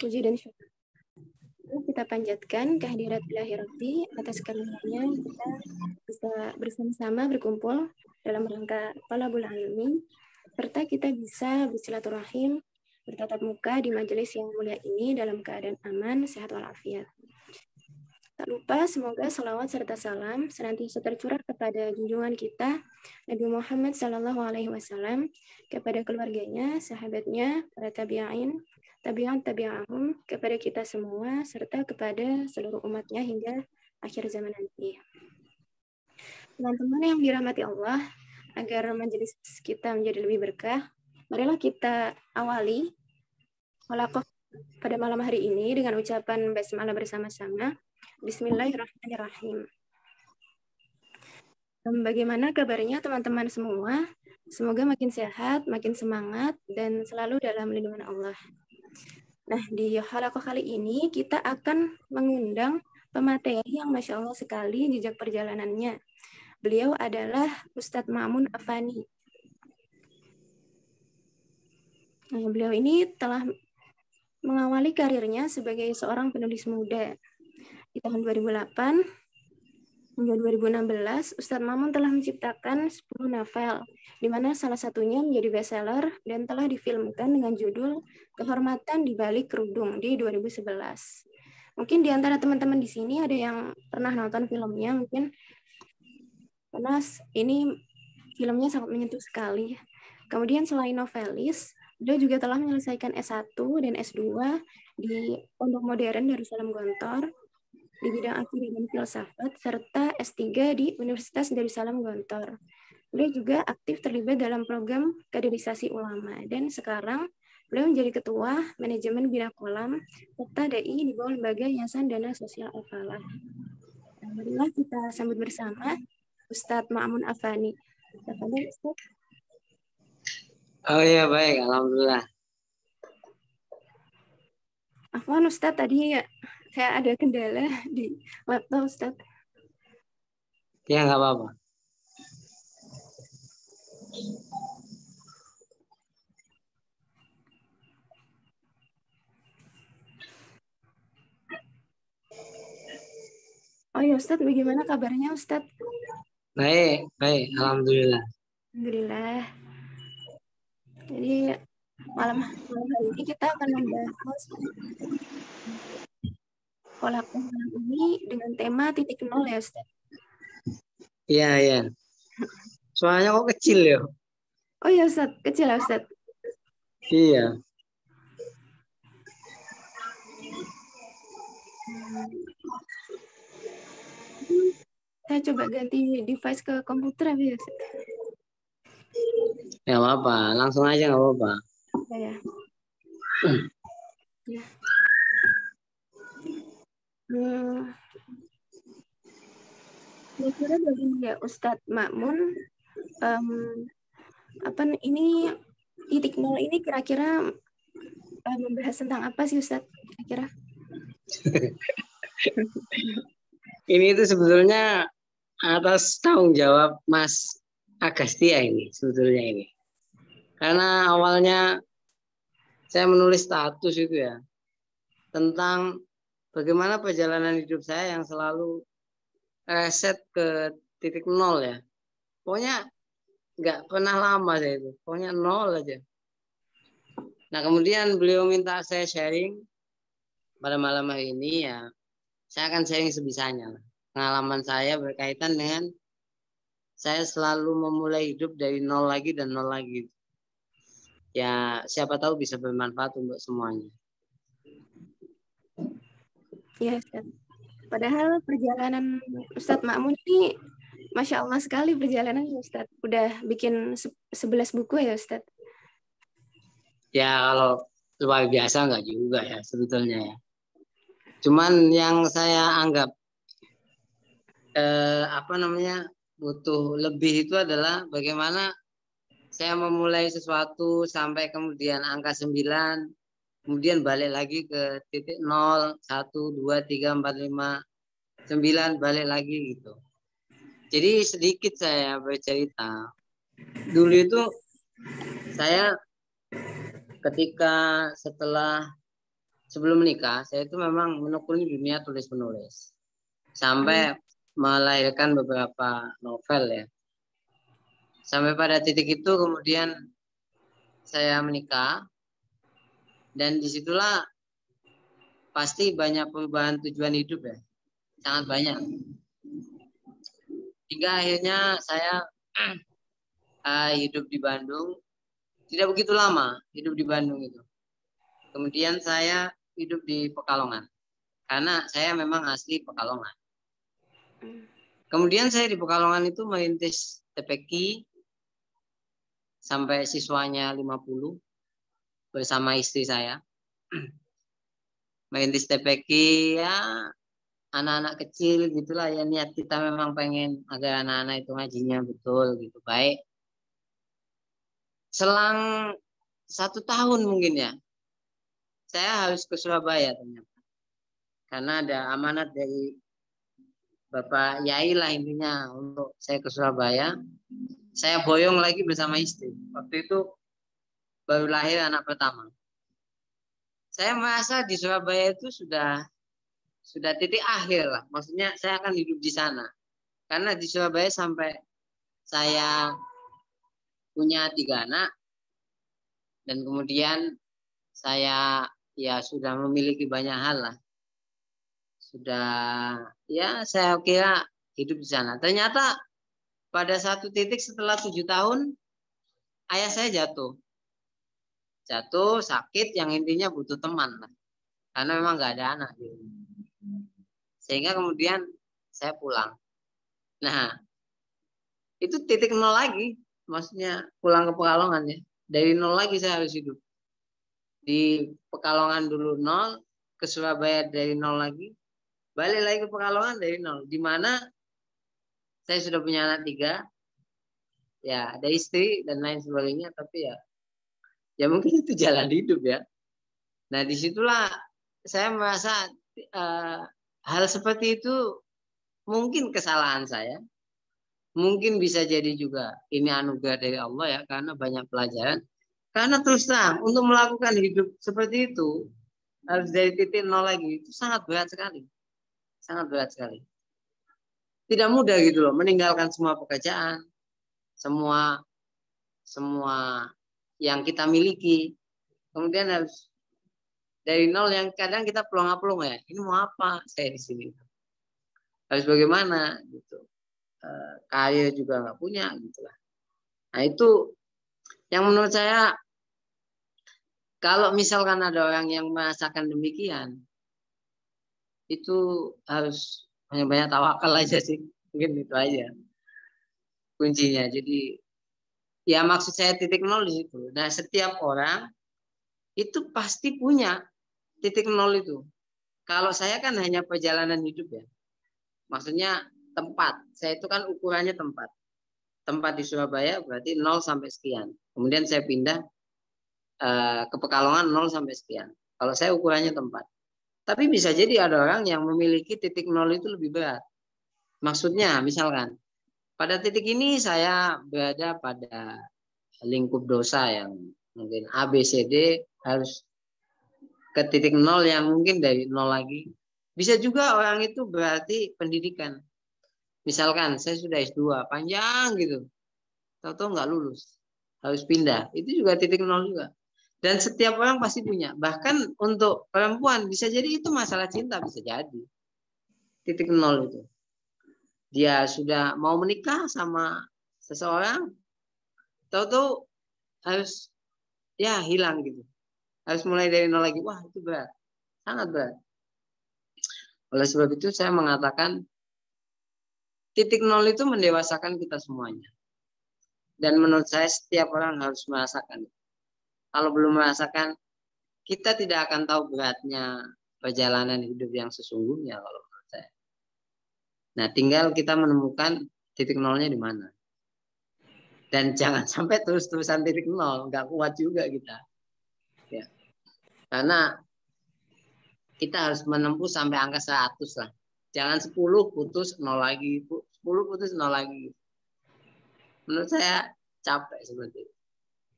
Puji dan syukur kita panjatkan kehadirat ilahirati atas karunia kita bisa bersama-sama berkumpul dalam rangka Thalabul Ilmi, serta kita bisa bersilaturahim, bertatap muka di majelis yang mulia ini dalam keadaan aman, sehat walafiat. Tak lupa semoga salawat serta salam senantiasa tercurah kepada junjungan kita Nabi Muhammad SAW, kepada keluarganya, sahabatnya, para tabi'in, tabi'ahum, kepada kita semua, serta kepada seluruh umatnya hingga akhir zaman nanti. Teman-teman yang dirahmati Allah, agar majelis kita menjadi lebih berkah, marilah kita awali halaqah pada malam hari ini dengan ucapan basmalah bersama-sama. Bismillahirrahmanirrahim. Bagaimana kabarnya teman-teman semua? Semoga makin sehat, makin semangat, dan selalu dalam lindungan Allah. Nah, di halaqah kali ini kita akan mengundang pemateri yang Masya Allah sekali jejak perjalanannya. Beliau adalah Ustadz Ma'mun Afani. Nah, beliau ini telah mengawali karirnya sebagai seorang penulis muda. Di tahun 2008 hingga 2016, Ustadz Ma'mun telah menciptakan 10 novel, di mana salah satunya menjadi bestseller dan telah difilmkan dengan judul Kehormatan di Balik Kerudung di 2011. Mungkin di antara teman-teman di sini ada yang pernah nonton filmnya, mungkin karena ini filmnya sangat menyentuh sekali. Kemudian selain novelis, beliau juga telah menyelesaikan S1 dan S2 di Pondok Modern Darussalam Gontor di bidang akidah dan filsafat, serta S3 di Universitas Darussalam Gontor. Beliau juga aktif terlibat dalam program kaderisasi ulama, dan sekarang beliau menjadi ketua manajemen Bina Kolam serta DI di bawah lembaga Yayasan Dana Sosial Al-Falah. Marilah kita sambut bersama Ustadz Ma'mun Afani. Oh iya, baik, alhamdulillah. Afwan Ustadz, tadi saya ada kendala di laptop Ustadz. Ya, nggak apa-apa. Oh ya Ustadz, bagaimana kabarnya Ustadz? Baik, baik, alhamdulillah. Alhamdulillah. Jadi malam hari ini kita akan membahas pola malam ini dengan tema titik nol ya Ustadz. Iya, iya. Suaranya kok kecil ya? Oh ya Ustadz, kecil ya Ustadz? Iya. Saya coba ganti device ke komputer ya Ustadz. Ya apa, langsung aja nggak apa-apa. Ya. Ya. Kira-kira dari ya Ustadz Ma'mun, ini titik nol ini kira-kira membahas tentang apa sih Ustadz? Kira-kira? Ini itu sebetulnya atas tanggung jawab Mas Agastya ini sebetulnya ini. Karena awalnya saya menulis status itu ya tentang bagaimana perjalanan hidup saya yang selalu reset ke titik nol ya. Pokoknya nggak pernah lama saya itu. Pokoknya nol aja. Nah kemudian beliau minta saya sharing pada malam hari ini ya. Saya akan sharing sebisanya. Pengalaman saya berkaitan dengan saya selalu memulai hidup dari nol lagi dan nol lagi. Ya siapa tahu bisa bermanfaat untuk semuanya. Ya Ustadz. Padahal perjalanan Ustadz Ma'mun ini Masya Allah sekali perjalanan Ustadz. Udah bikin 11 buku ya Ustadz? Ya kalau luar biasa nggak juga ya sebetulnya ya. Cuman yang saya anggap butuh lebih itu adalah bagaimana saya memulai sesuatu sampai kemudian angka 9, kemudian balik lagi ke titik 0, 1, 2, 3, 4, 5, 9, balik lagi gitu. Jadi sedikit saya bercerita. Dulu itu saya ketika setelah sebelum menikah, saya itu memang menekuni dunia tulis-menulis. Sampai melahirkan beberapa novel ya. Sampai pada titik itu kemudian saya menikah. Dan disitulah pasti banyak perubahan tujuan hidup ya. Sangat banyak. Hingga akhirnya saya hidup di Bandung. Tidak begitu lama hidup di Bandung itu. Kemudian saya hidup di Pekalongan. Karena saya memang asli Pekalongan. Kemudian saya di Pekalongan itu merintis TPQ sampai siswanya 50 bersama istri saya. Merintis TPQ ya anak-anak kecil gitulah ya, niat kita memang pengen agar anak-anak itu ngajinya betul gitu, baik. Selang 1 tahun mungkin ya, saya harus ke Surabaya ternyata. Karena ada amanat dari Bapak Yai lah intinya untuk saya ke Surabaya. Saya boyong lagi bersama istri. Waktu itu baru lahir anak pertama. Saya merasa di Surabaya itu sudah titik akhir lah. Maksudnya saya akan hidup di sana. Karena di Surabaya sampai saya punya 3 anak. Dan kemudian saya ya sudah memiliki banyak hal lah. Sudah ya saya kira hidup di sana. Ternyata pada satu titik setelah 7 tahun ayah saya jatuh. Jatuh sakit yang intinya butuh teman lah. Karena memang nggak ada anak. Sehingga kemudian saya pulang. Nah, itu titik nol lagi. Maksudnya pulang ke Pekalongan ya. Dari nol lagi saya harus hidup. Di Pekalongan dulu nol, ke Surabaya dari nol lagi. Balik lagi ke Pekalongan dari nol. Di mana saya sudah punya anak 3. Ya, ada istri dan lain sebagainya. Tapi ya mungkin itu jalan hidup ya. Nah, disitulah saya merasa hal seperti itu mungkin kesalahan saya. Mungkin bisa jadi juga ini anugerah dari Allah ya, karena banyak pelajaran. Karena terus terang, untuk melakukan hidup seperti itu, harus dari titik nol lagi, itu sangat berat sekali. Sangat berat sekali. Tidak mudah gitu loh, meninggalkan semua pekerjaan, semua yang kita miliki. Kemudian harus dari nol yang kadang kita pelong-pelong ya. Ini mau apa saya di sini? Harus bagaimana gitu. Kaya juga nggak punya gitu lah. Nah itu yang menurut saya kalau misalkan ada orang yang merasakan demikian, itu harus banyak-banyak tawakal aja sih. Mungkin itu aja kuncinya. Jadi ya maksud saya titik nol di situ. Nah setiap orang itu pasti punya titik nol itu. Kalau saya kan hanya perjalanan hidup ya. Maksudnya tempat. Saya itu kan ukurannya tempat. Tempat di Surabaya berarti 0 sampai sekian. Kemudian saya pindah ke Pekalongan 0 sampai sekian. Kalau saya ukurannya tempat. Tapi bisa jadi ada orang yang memiliki titik 0 itu lebih berat. Maksudnya misalkan pada titik ini saya berada pada lingkup dosa yang mungkin A, B, C, D harus ke titik 0 yang mungkin dari 0 lagi. Bisa juga orang itu berarti pendidikan. Misalkan saya sudah S2 panjang gitu. Tahu-tahu nggak lulus. Harus pindah. Itu juga titik 0 juga. Dan setiap orang pasti punya. Bahkan untuk perempuan bisa jadi itu masalah cinta, bisa jadi. Titik 0 itu. Dia sudah mau menikah sama seseorang, tahu-tahu harus ya hilang gitu. Harus mulai dari 0 lagi. Wah, itu berat. Sangat berat. Oleh sebab itu saya mengatakan titik 0 itu mendewasakan kita semuanya. Dan menurut saya setiap orang harus merasakan. Kalau belum merasakan, kita tidak akan tahu beratnya perjalanan hidup yang sesungguhnya kalau menurut saya. Nah, tinggal kita menemukan titik nolnya di mana. Dan jangan sampai terus-terusan titik nol, nggak kuat juga kita. Ya. Karena kita harus menempuh sampai angka 100 lah. Jangan 10 putus 0 lagi, 10 putus 0 lagi. Menurut saya capek seperti itu.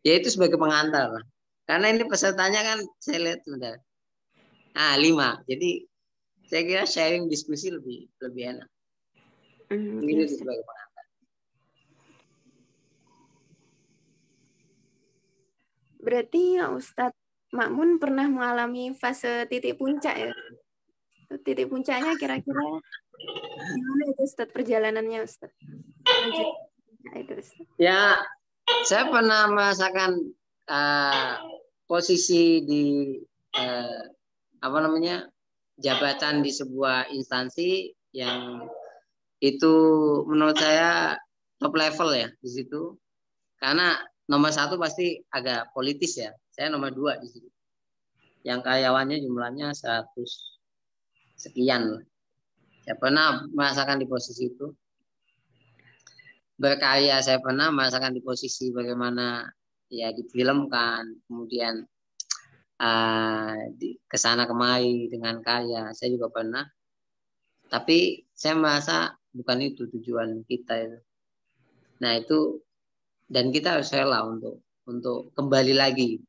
Ya itu sebagai pengantar lah. Karena ini pesertanya kan saya lihat sebentar. 5. Jadi saya kira sharing diskusi lebih enak. Mungkin Iya, itu Ustaz. sebagai pengantar. Berarti Ustadz Makmun pernah mengalami fase titik puncak ya? Titik puncaknya kira-kira gimana itu Ustadz perjalanannya Ustadz? Menuju itu Ustadz. Ya, saya pernah merasakan posisi di apa namanya jabatan di sebuah instansi yang itu menurut saya top level ya di situ. Karena nomor 1 pasti agak politis ya. Saya nomor 2 di situ. Yang karyawannya jumlahnya 100 sekian. Saya pernah merasakan di posisi itu. Berkarya saya pernah merasakan di posisi bagaimana ya difilmkan, kemudian kesana kemari dengan karya. Saya juga pernah. Tapi saya merasa bukan itu tujuan kita itu. Nah itu dan kita harus rela untuk kembali lagi.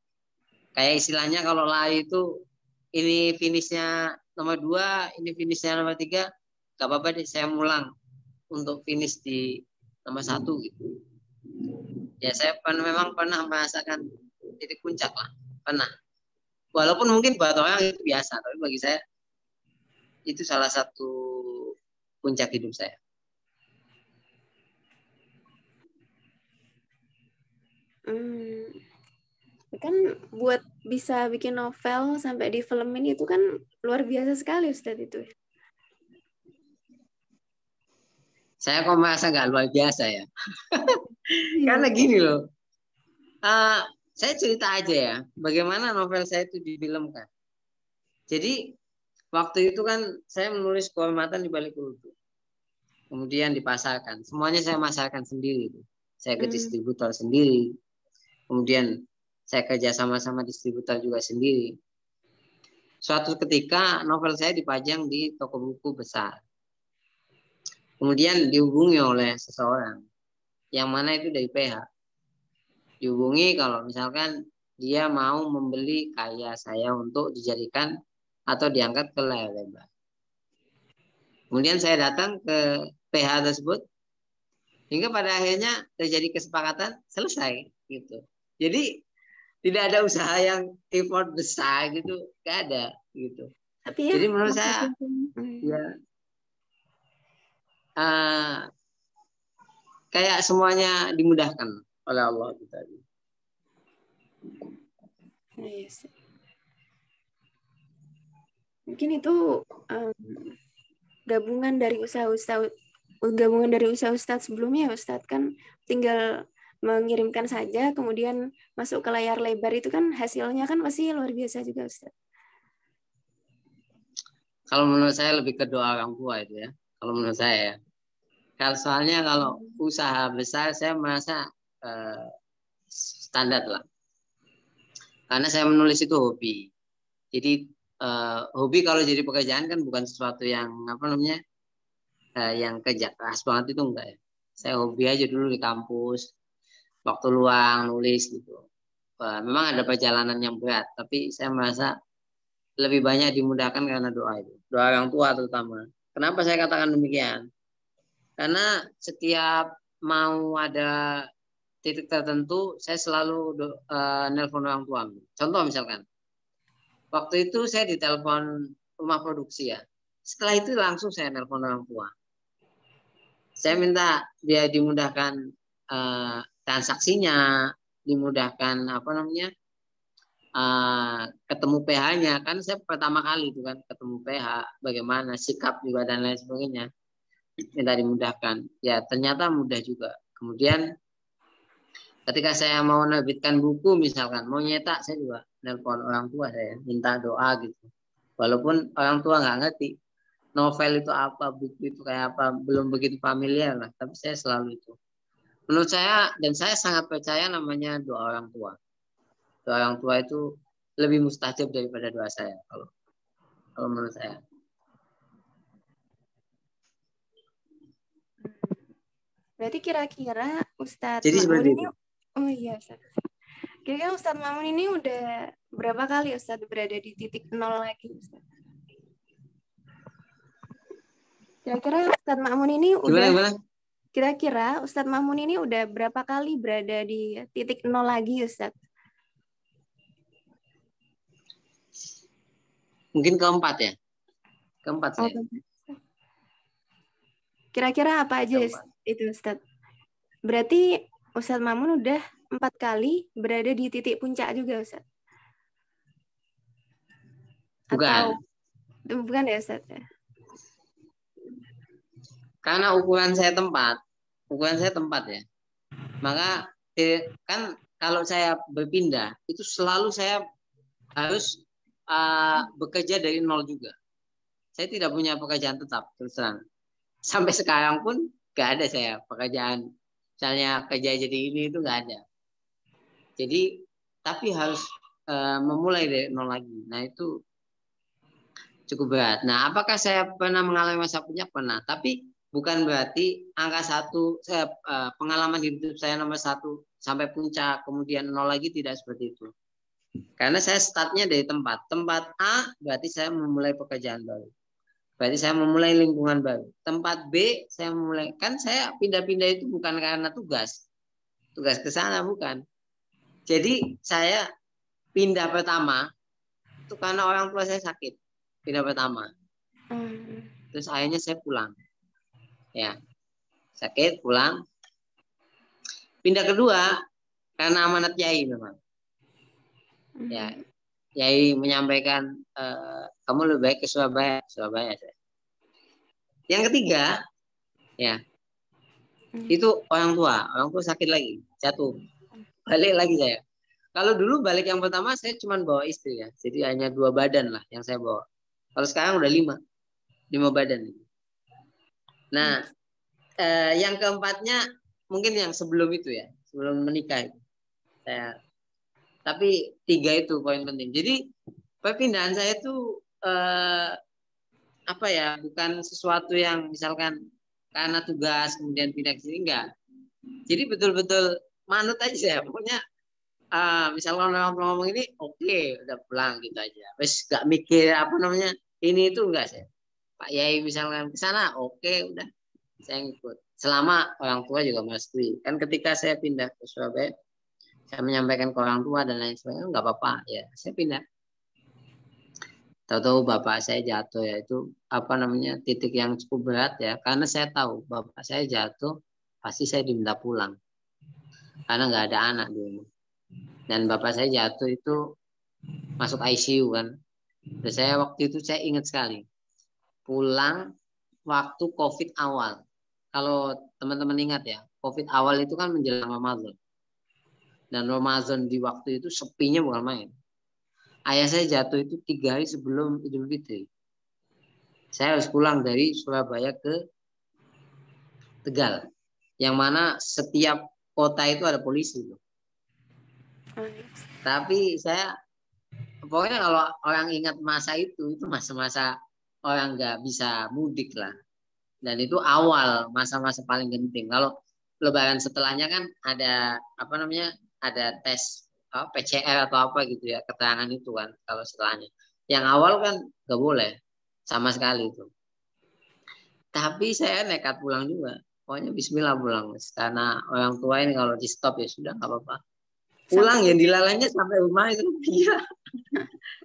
Kayak istilahnya kalau lari itu ini finishnya nomor 2, ini finishnya nomor 3, gak apa-apa deh saya mulang untuk finish di nomor 1 gitu. Ya saya memang pernah merasakan titik puncak lah, pernah. Walaupun mungkin buat orang itu biasa, tapi bagi saya itu salah satu puncak hidup saya. Kan buat bisa bikin novel sampai di filmin itu kan luar biasa sekali Ustadz itu. Saya kok merasa nggak luar biasa ya. Iya. Karena gini loh, saya cerita aja ya, bagaimana novel saya itu difilmkan. Jadi waktu itu kan saya menulis kehormatan di balik kerutu. Kemudian dipasarkan. Semuanya saya masarkan sendiri. Saya ke distributor sendiri. Kemudian saya kerja sama-sama distributor juga sendiri. Suatu ketika novel saya dipajang di toko buku besar. Kemudian dihubungi oleh seseorang. Yang mana itu dari PH. Dihubungi kalau misalkan dia mau membeli karya saya untuk dijadikan atau diangkat ke layar lebar. Kemudian saya datang ke PH tersebut, hingga pada akhirnya terjadi kesepakatan, selesai gitu. Jadi tidak ada usaha yang effort besar gitu, nggak ada gitu. Tapi ya, jadi menurut saya ya kayak semuanya dimudahkan oleh Allah gitu. Yes. Mungkin itu gabungan dari usaha Ustadz sebelumnya. Ustadz kan tinggal mengirimkan saja, kemudian masuk ke layar lebar itu kan hasilnya kan pasti luar biasa juga Ustadz. Kalau menurut saya lebih ke doa orang tua itu ya. Kalau menurut saya ya. Kalau soalnya kalau usaha besar saya merasa standar lah. Karena saya menulis itu hobi. Jadi hobi kalau jadi pekerjaan kan bukan sesuatu yang apa namanya yang kerja keras banget itu enggak ya. Saya hobi aja dulu di kampus, waktu luang nulis gitu. Memang ada perjalanan yang berat, tapi saya merasa lebih banyak dimudahkan karena doa itu, doa orang tua terutama. Kenapa saya katakan demikian? Karena setiap mau ada titik tertentu, saya selalu nelpon orang tua. Contoh misalkan, waktu itu saya ditelepon rumah produksi ya. Setelah itu langsung saya nelpon orang tua. Saya minta dia dimudahkan transaksinya, dimudahkan apa namanya ketemu PH-nya. Kan saya pertama kali itu kan ketemu PH, bagaimana sikap juga dan lain sebagainya. Minta dimudahkan. Ya ternyata mudah juga. Kemudian ketika saya mau menerbitkan buku misalkan, mau nyetak, saya juga nelpon orang tua saya, minta doa gitu. Walaupun orang tua nggak ngerti novel itu apa, buku itu kayak apa, belum begitu familiar lah. Tapi saya selalu itu. Menurut saya, dan saya sangat percaya namanya doa orang tua. Doa orang tua itu lebih mustajab daripada doa saya kalau menurut saya. Berarti kira-kira Ustadz Jadi Makmun seperti ini, itu. oh iya Ustadz. Kira-kira Ustadz Mamun ini udah berapa kali Ustadz berada di titik nol lagi Ustadz? Kira-kira Ustadz Mamun ini Gimana? Kira-kira Ustadz Mamun ini udah berapa kali berada di titik nol lagi Ustadz? Mungkin keempat ya. Keempat Oh, saya. kira-kira apa aja Keempat. itu Ustadz? Berarti Ustadz Mamun udah 4 kali berada di titik puncak juga Ustadz? Bukan. Atau bukan ya Ustadz? Karena ukuran saya tempat ya. Maka kan kalau saya berpindah itu selalu saya harus bekerja dari nol juga. Saya tidak punya pekerjaan tetap terus terang. Sampai sekarang pun nggak ada saya pekerjaan. Misalnya kerja jadi ini itu nggak ada. Jadi tapi harus memulai dari nol lagi. Nah itu cukup berat. Nah apakah saya pernah mengalami masa puncak? Pernah. Tapi bukan berarti angka 1, pengalaman hidup saya nomor 1 sampai puncak, kemudian nol lagi, tidak seperti itu. Karena saya startnya dari tempat A, berarti saya memulai pekerjaan baru. Berarti saya memulai lingkungan baru. Tempat B, saya memulai, kan saya pindah-pindah itu bukan karena tugas ke sana, bukan. Jadi saya pindah pertama, itu karena orang tua saya sakit. Pindah pertama. Terus akhirnya saya pulang. Ya, sakit pulang. Pindah kedua karena amanat Yai memang. Ya, Yai menyampaikan kamu lebih baik ke Surabaya saya. Yang ketiga, ya itu orang tua sakit lagi, jatuh, balik lagi saya. Kalau dulu balik yang pertama saya cuma bawa istri ya, jadi hanya 2 badan lah yang saya bawa. Kalau sekarang udah 5 badan. Nah, yang keempatnya mungkin yang sebelum itu ya, sebelum menikah itu. Tapi 3 itu poin penting. Jadi perpindahan saya itu bukan sesuatu yang misalkan karena tugas kemudian pindah ke sini, enggak. Jadi betul-betul manut aja ya. Pokoknya misalkan orang ngomong ini oke, udah pulang gitu aja. Terus nggak mikir ini itu enggak saya. Pak Yai misalkan ke sana, oke, udah saya ngikut. Selama orang tua juga merestui. Kan ketika saya pindah ke Surabaya, saya menyampaikan ke orang tua dan lain sebagainya, nggak apa-apa ya, saya pindah. Tahu-tahu bapak saya jatuh ya, itu titik yang cukup berat ya, karena saya tahu bapak saya jatuh pasti saya diminta pulang karena nggak ada anak di rumah. Dan bapak saya jatuh itu masuk ICU kan. Dan saya waktu itu saya ingat sekali pulang waktu COVID awal. Kalau teman-teman ingat ya, COVID awal itu kan menjelang Ramadan. Dan Ramadan di waktu itu sepinya bukan main. Ayah saya jatuh itu 3 hari sebelum Idul Fitri. Saya harus pulang dari Surabaya ke Tegal. Yang mana setiap kota itu ada polisi. Tapi saya, pokoknya kalau orang ingat masa itu masa-masa orang nggak bisa mudik lah. Dan itu awal masa-masa paling genting. Kalau lebaran setelahnya kan ada ada tes PCR atau apa gitu ya, keterangan itu kan kalau setelahnya. Yang awal kan nggak boleh sama sekali itu. Tapi saya nekat pulang juga. Pokoknya Bismillah pulang, karena orang tua ini kalau di stop ya sudah nggak apa-apa. Pulang yang dilalainya sampai rumah itu dia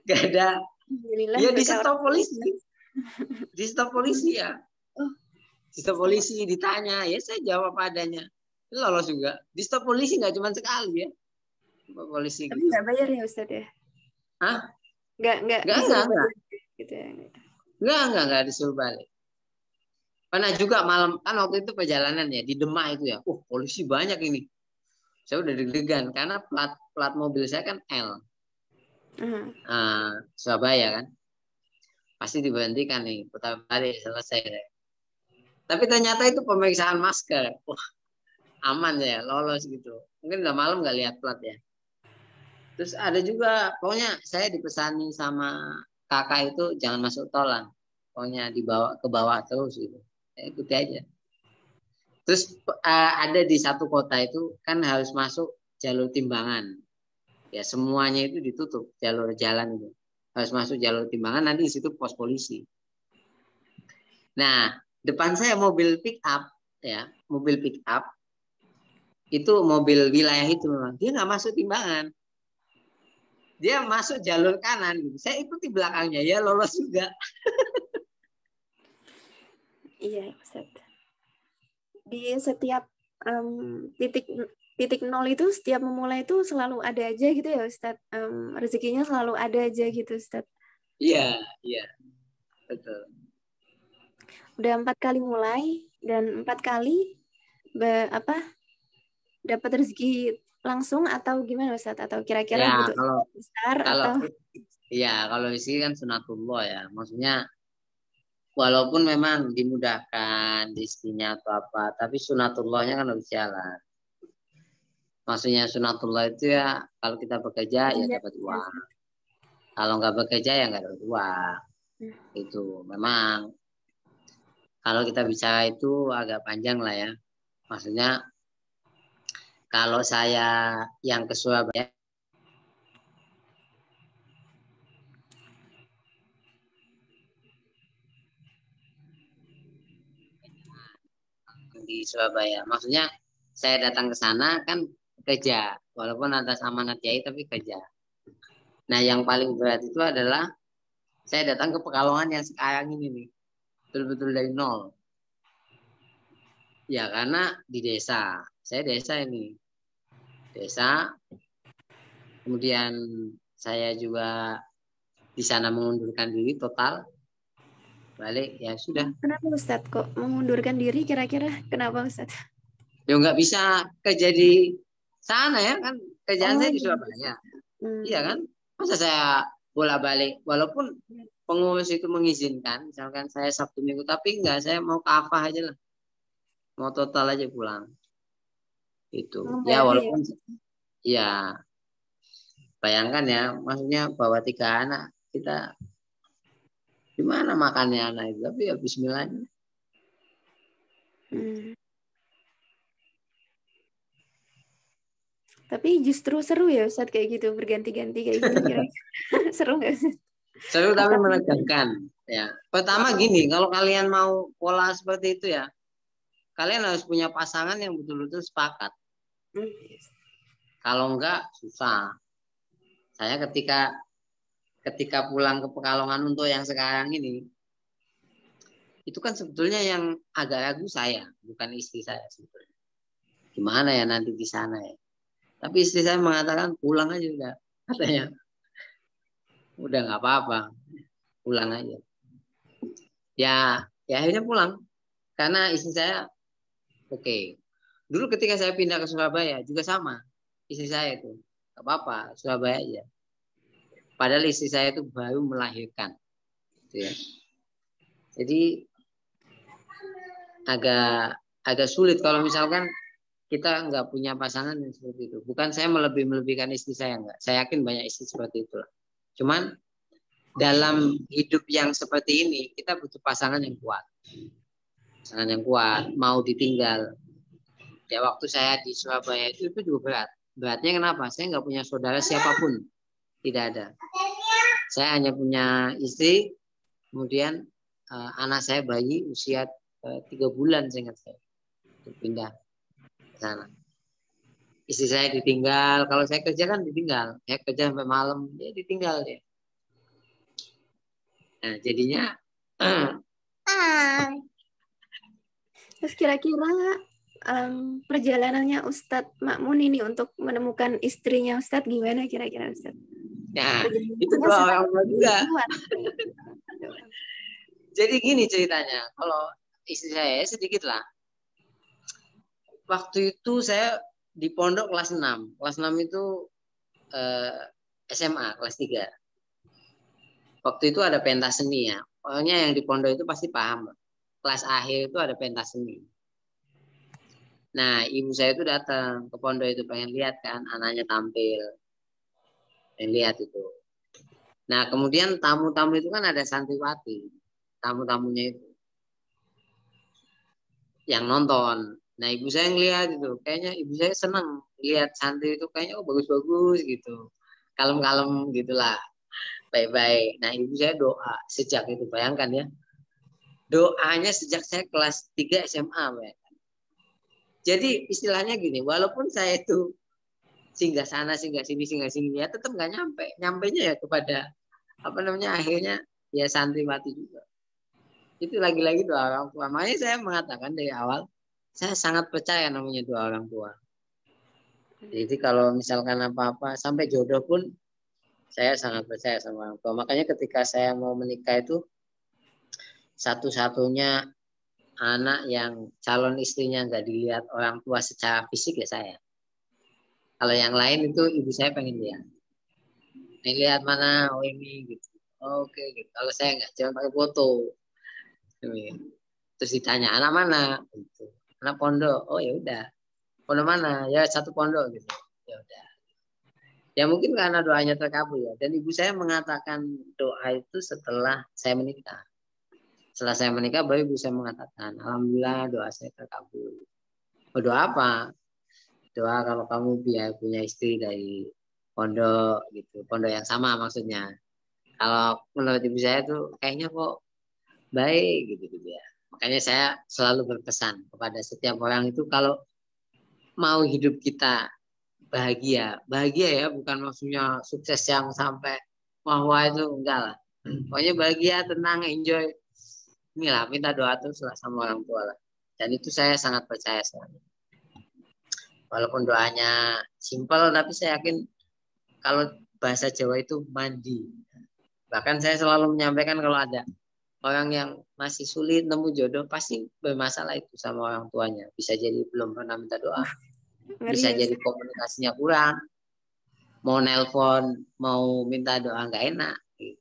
nggak ada. Ya di stop polisi, ya. Di stop polisi ditanya, ya saya jawab adanya. Lolos juga. Di stop polisi nggak cuma sekali ya. Polisi. Tapi nggak bayar ya Ustadz ya? Hah? Nggak gitu ya? Nggak disuruh balik. Pernah juga malam, kan waktu itu perjalanan ya di Demak itu ya. Polisi banyak ini. Saya udah deg-degan karena plat mobil saya kan L. Surabaya kan. Pasti diberhentikan nih, putar balik selesai deh. Tapi ternyata itu pemeriksaan masker. Aman ya, lolos gitu. Mungkin udah malam nggak lihat plat ya. Terus ada juga, pokoknya saya dipesani sama kakak itu jangan masuk tolan. Pokoknya dibawa ke bawah terus gitu. Saya ikuti aja. Terus ada di satu kota itu kan harus masuk jalur timbangan. Ya semuanya itu ditutup, jalur jalan itu. Harus masuk jalur timbangan, nanti di situ pos polisi. Nah, depan saya mobil pick up, ya, mobil pick up itu mobil wilayah itu memang dia nggak masuk timbangan, dia masuk jalur kanan gitu. Saya ikuti belakangnya, ya lolos juga. Iya, Ustaz. Di setiap titik titik nol itu setiap memulai itu selalu ada aja gitu ya Ustaz. Rezekinya selalu ada aja gitu Ustaz. Iya, iya, betul. Udah 4 kali mulai dan 4 kali dapat rezeki langsung atau gimana Ustaz? Atau kira-kira Ya butuh kalau besar kalau atau ya kalau isi kan sunatullah ya, maksudnya walaupun memang dimudahkan rezekinya atau apa, tapi sunatullahnya kan harus jalan. Maksudnya sunatullah itu ya kalau kita bekerja ya iya, dapat iya, uang. Ustaz. Kalau nggak bekerja ya nggak dapat uang. Itu memang kalau kita bicara itu agak panjang lah ya. Maksudnya kalau saya yang ke Surabaya di Surabaya, maksudnya saya datang ke sana kan kerja, walaupun atas amanat Yai tapi kerja. Nah yang paling berat itu adalah saya datang ke Pekalongan yang sekarang ini nih, betul-betul dari nol. Ya karena di desa, saya desa ini, desa. Kemudian saya juga di sana mengundurkan diri total, balik ya sudah. Kenapa Ustaz kok mengundurkan diri kira-kira kenapa Ustaz? Ya nggak bisa kerja di sana ya kan, kerjaan Oh saya di iya. Surabaya. Iya kan, Hmm. masa saya bolak-balik, walaupun pengurus itu mengizinkan, misalkan saya Sabtu Minggu, tapi enggak, saya mau kafah aja lah, mau total aja pulang. Itu, Oh, ya bahaya ya. walaupun, ya bayangkan ya, maksudnya bawa 3 anak, kita gimana makannya anak itu, tapi ya Bismillah. Hmm. Tapi justru seru ya Ustaz kayak gitu, berganti-ganti kayak gitu kira-kira. Seru nggak Ustaz? Seru tapi Atau menegangkan. Ya, pertama gini, kalau kalian mau pola seperti itu ya, kalian harus punya pasangan yang betul-betul sepakat. Kalau enggak, susah. Saya ketika pulang ke Pekalongan untuk yang sekarang ini, itu kan sebetulnya yang agak ragu saya, bukan istri saya sebetulnya. Gimana ya nanti di sana ya. Tapi istri saya mengatakan pulang aja udah, katanya. Udah nggak apa-apa, pulang aja. Ya, ya akhirnya pulang. Karena istri saya oke. Dulu ketika saya pindah ke Surabaya juga sama. Istri saya itu, nggak apa-apa, Surabaya aja. Padahal istri saya itu baru melahirkan. Gitu ya. Jadi agak agak sulit kalau misalkan kita nggak punya pasangan yang seperti itu. Bukan saya melebihkan istri saya, enggak. Saya yakin banyak istri seperti itu. Cuman dalam hidup yang seperti ini kita butuh pasangan yang kuat. Pasangan yang kuat, mau ditinggal. Ya waktu saya di Surabaya itu juga berat. Beratnya kenapa? Saya nggak punya saudara siapapun. Tidak ada. Saya hanya punya istri, kemudian anak saya bayi usia 3 bulan saya ingat saya. Pindah ke sana. Istri saya ditinggal, kalau saya kerja kan ditinggal. Saya kerja sampai malam, dia ditinggal dia. Nah, jadinya terus kira-kira perjalanannya Ustadz Makmun ini untuk menemukan istrinya Ustadz gimana kira-kira Ustadz? ya itu Perjalanannya doa seperti orang juga. kuat. Jadi gini ceritanya, kalau istri saya sedikit lah. Waktu itu saya di pondok kelas 6. Kelas 6 itu SMA kelas 3. Waktu itu ada pentas seni ya. Pokoknya yang di pondok itu pasti paham. Kelas akhir itu ada pentas seni. Nah, ibu saya itu datang ke pondok itu pengen lihat kan anaknya tampil. Pengen lihat itu. Nah, kemudian tamu-tamu itu kan ada santriwati. Tamu-tamunya itu yang nonton. Nah, ibu saya ngelihat itu. Kayaknya ibu saya senang lihat santri itu kayaknya bagus-bagus gitu. kalem-kalem gitulah, baik-baik. Nah ibu saya doa sejak itu, bayangkan ya, doanya sejak saya kelas 3 SMA. Bayangkan. Jadi istilahnya gini, walaupun saya itu singgah sana, singgah sini ya tetap nggak nyampe. Nyampenya ya kepada apa namanya, akhirnya ya santriwati juga. Itu lagi-lagi doa orang tua. Makanya saya mengatakan dari awal, saya sangat percaya namanya doa orang tua. Jadi kalau misalkan apa-apa sampai jodoh pun saya sangat percaya sama orang tua. Makanya ketika saya mau menikah itu satu-satunya anak yang calon istrinya nggak dilihat orang tua secara fisik ya saya. Kalau yang lain itu ibu saya pengen lihat. Nih lihat mana, oh ini gitu. Oke gitu. Kalau saya nggak, cuma pakai foto. Terus ditanya anak mana? Gitu. Anak pondok. Oh ya udah. Pondok mana? Ya satu pondok gitu. Ya udah. Ya mungkin karena doanya terkabul ya. Dan ibu saya mengatakan doa itu setelah saya menikah. Setelah saya menikah baru ibu saya mengatakan, alhamdulillah doa saya terkabul. Oh, doa apa? Doa kalau kamu biar punya istri dari pondok gitu. Pondok yang sama maksudnya. Kalau menurut ibu saya tuh kayaknya kok baik gitu ya. Makanya saya selalu berpesan kepada setiap orang itu kalau mau hidup kita bahagia, bahagia ya bukan maksudnya sukses yang sampai wah itu enggak lah. Pokoknya bahagia, tenang, enjoy. Inilah minta doa terus lah sama orang tua lah. Dan itu saya sangat percaya sekali. Walaupun doanya simpel, tapi saya yakin kalau bahasa Jawa itu mandi. Bahkan saya selalu menyampaikan kalau ada orang yang masih sulit nemu jodoh pasti bermasalah itu sama orang tuanya. Bisa jadi belum pernah minta doa, Ngeri bisa ya, jadi Ustaz. komunikasinya kurang, mau nelpon, mau minta doa nggak enak.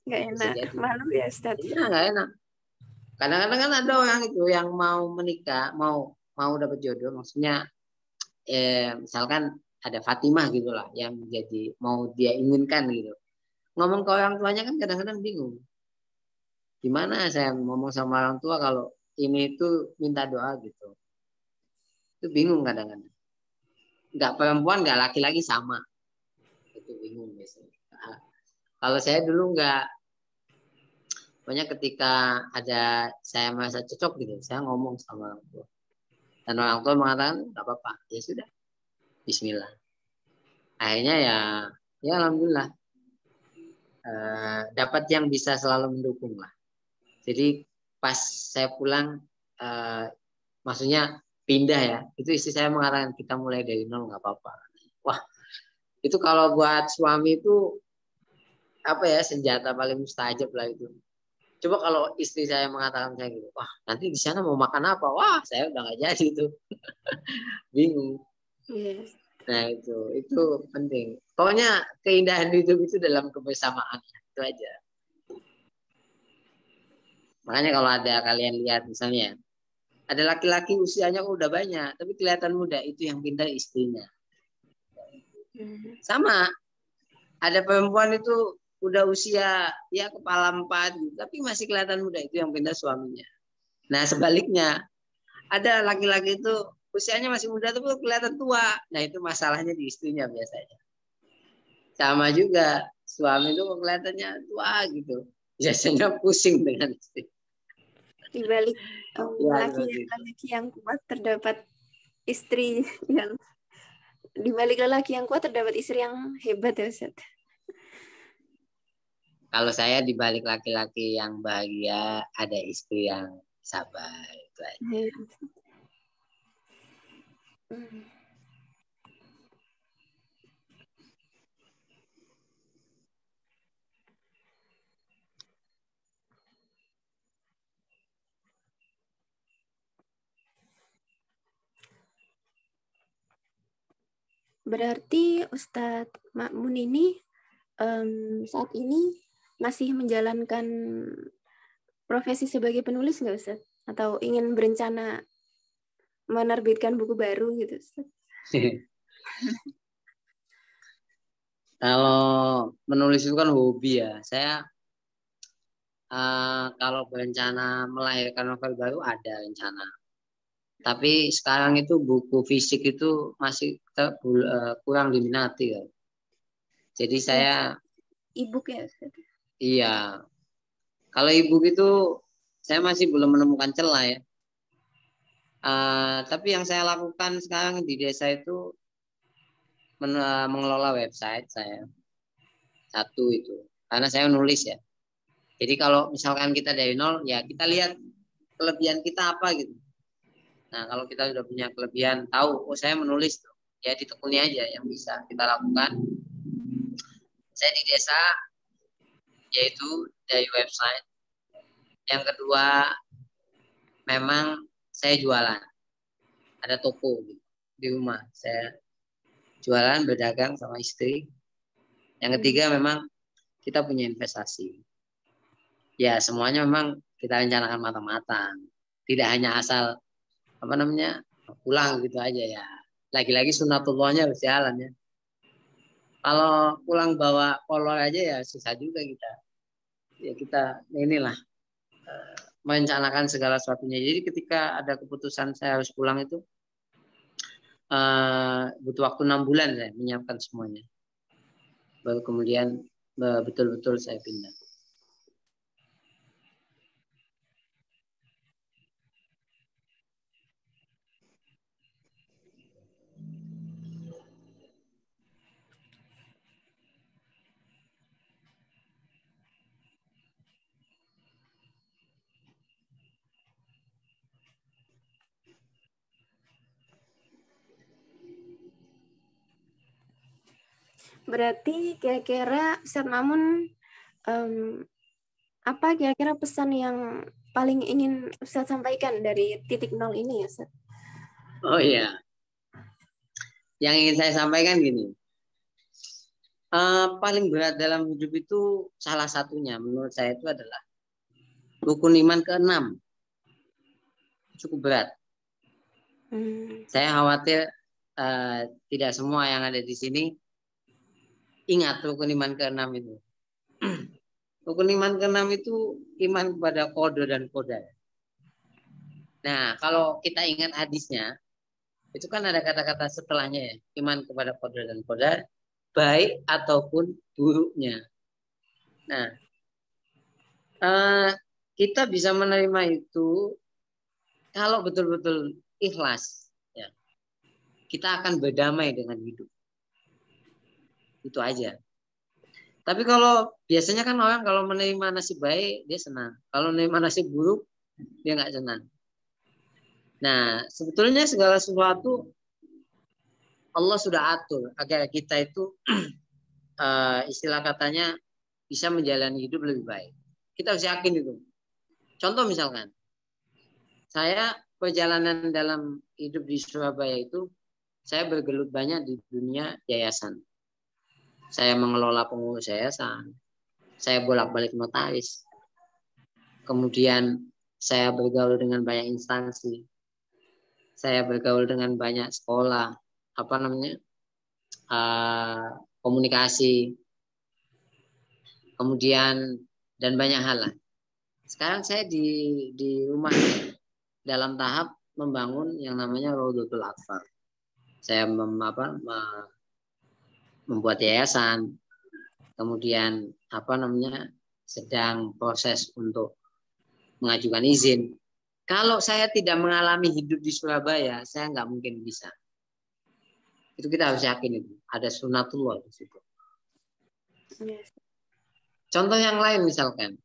Nggak Bisa enak. jadi. Malu ya, Ustaz. Iya nggak enak. Kadang-kadang kan ada orang itu yang mau menikah, mau dapat jodoh, maksudnya misalkan ada Fatimah gitulah yang jadi mau dia inginkan gitu. Ngomong ke orang tuanya kan kadang-kadang bingung. Gimana saya ngomong sama orang tua kalau ini itu minta doa gitu. Itu bingung kadang-kadang. Nggak perempuan, nggak laki-laki sama. Itu bingung biasanya. Nah, kalau saya dulu nggak, pokoknya ketika ada saya merasa cocok gitu, saya ngomong sama orang tua. Dan orang tua mengatakan nggak apa-apa, ya sudah, Bismillah. Akhirnya ya alhamdulillah dapat yang bisa selalu mendukung lah. Jadi pas saya pulang, maksudnya pindah ya, itu istri saya mengatakan kita mulai dari nol nggak apa-apa. Wah itu kalau buat suami itu apa ya, senjata paling mustajab lah itu. Coba kalau istri saya mengatakan saya gitu, wah nanti di sana mau makan apa? Wah saya udah nggak jadi tuh, bingung. Yes. Nah itu penting. Pokoknya keindahan hidup itu dalam kebersamaan, itu aja. Makanya kalau ada kalian lihat misalnya, ada laki-laki usianya udah banyak, tapi kelihatan muda, itu yang pintar istrinya. Sama, ada perempuan itu udah usia ya kepala 4, gitu, tapi masih kelihatan muda, itu yang pintar suaminya. Nah sebaliknya, ada laki-laki itu usianya masih muda tapi kelihatan tua. Nah itu masalahnya di istrinya biasanya. Sama juga, suami itu kelihatannya tua gitu. Biasanya pusing dengan istri. Di balik Ya, laki-laki yang kuat terdapat istri yang di balik lelaki yang kuat terdapat istri yang hebat ya, Ustaz. kalau saya di balik laki-laki yang bahagia ada istri yang sabar, itu aja. Berarti Ustadz Makmun ini saat ini masih menjalankan profesi sebagai penulis nggak Ustadz? Atau ingin berencana menerbitkan buku baru gitu Ustadz? Kalau menulis itu kan hobi ya. Saya kalau berencana melahirkan novel baru ada rencana. Tapi sekarang itu buku fisik itu masih kurang diminati ya. Jadi saya e-book ya. iya. Kalau e-book itu saya masih belum menemukan celah ya. Tapi yang saya lakukan sekarang di desa itu mengelola website saya. Satu itu. Karena saya nulis ya. Jadi kalau misalkan kita dari nol, ya kita lihat kelebihan kita apa gitu. Nah, kalau kita sudah punya kelebihan, tahu, oh saya menulis tuh. Ya ditekuni aja yang bisa kita lakukan. Saya di desa, yaitu dari website. Yang kedua, memang saya jualan. Ada toko di rumah. Saya jualan, berdagang sama istri. Yang ketiga, memang kita punya investasi. Ya, semuanya memang kita rencanakan matang-matang. Tidak hanya asal pulang gitu aja ya. Lagi-lagi sunatullahnya harus jalan ya. Kalau pulang bawa kolor aja ya susah juga kita. Ya kita inilah merencanakan segala sesuatunya. Jadi ketika ada keputusan saya harus pulang itu butuh waktu 6 bulan saya menyiapkan semuanya. Baru kemudian betul-betul saya pindah. Berarti kira-kira Ustaz Mamun apa kira-kira pesan yang paling ingin Ustaz sampaikan dari titik nol ini ya Ustaz? Oh iya, yang ingin saya sampaikan gini, paling berat dalam hidup itu salah satunya menurut saya itu adalah rukun iman ke-6, cukup berat. Saya khawatir tidak semua yang ada di sini ingat rukun iman ke-6 itu. Rukun iman ke-6 itu iman kepada qada dan qadar. Nah, kalau kita ingat hadisnya, itu kan ada kata-kata setelahnya ya, iman kepada qada dan qadar, baik ataupun buruknya. Nah, kita bisa menerima itu kalau betul-betul ikhlas. Ya. Kita akan berdamai dengan hidup. Itu aja. Tapi kalau biasanya kan orang kalau menerima nasib baik, dia senang. Kalau menerima nasib buruk, dia nggak senang. Nah, sebetulnya segala sesuatu Allah sudah atur agar kita itu istilah katanya bisa menjalani hidup lebih baik. Kita harus yakin itu. Contoh misalkan, saya perjalanan dalam hidup di Surabaya itu, saya bergelut banyak di dunia yayasan. Saya mengelola pengurus yayasan, saya bolak-balik notaris. Kemudian saya bergaul dengan banyak instansi. Saya bergaul dengan banyak sekolah, komunikasi. Kemudian dan banyak hal. Sekarang saya di rumah dalam tahap membangun yang namanya Raudhatul Atfal. Saya membuat yayasan, kemudian sedang proses untuk mengajukan izin. Kalau saya tidak mengalami hidup di Surabaya, saya nggak mungkin bisa. Itu kita harus yakin itu. Ada sunatullah di situ. Yes. Contoh yang lain misalkan,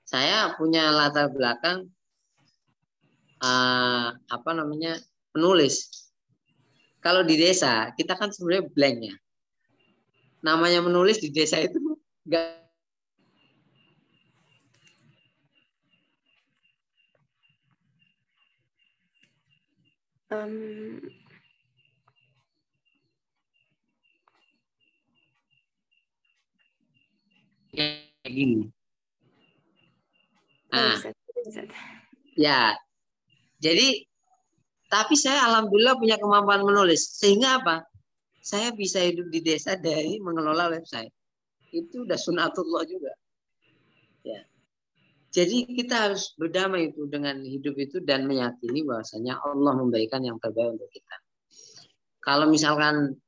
saya punya latar belakang penulis. Kalau di desa kita kan sebenarnya blank ya. Namanya menulis di desa itu enggak kayak gini. Nah, ya, jadi tapi saya alhamdulillah punya kemampuan menulis. Sehingga apa? Saya bisa hidup di desa dari mengelola website. Itu udah sunatullah juga. Ya. Jadi kita harus berdamai itu dengan hidup itu dan meyakini bahwasanya Allah memberikan yang terbaik untuk kita. Kalau misalkan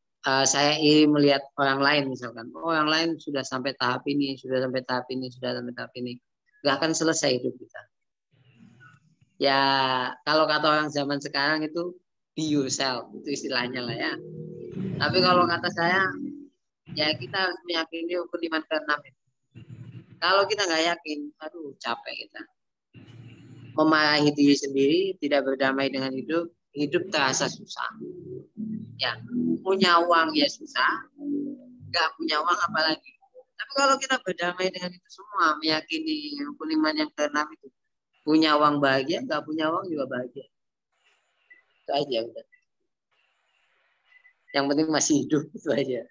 saya iri melihat orang lain misalkan, orang lain sudah sampai tahap ini, sudah sampai tahap ini, sudah sampai tahap ini, nggak akan selesai hidup kita. Ya kalau kata orang zaman sekarang itu be yourself, itu istilahnya lah ya. Tapi kalau kata saya, ya kita harus meyakini hukum iman ke-6 itu. Kalau kita nggak yakin, aduh capek kita. Memarahi diri sendiri, tidak berdamai dengan hidup, hidup terasa susah. Ya, punya uang ya susah, nggak punya uang apalagi. Tapi kalau kita berdamai dengan itu semua, meyakini rukun iman yang ke-6 itu, punya uang bahagia, nggak punya uang juga bahagia. Itu aja udah. Yang penting masih hidup, itu aja.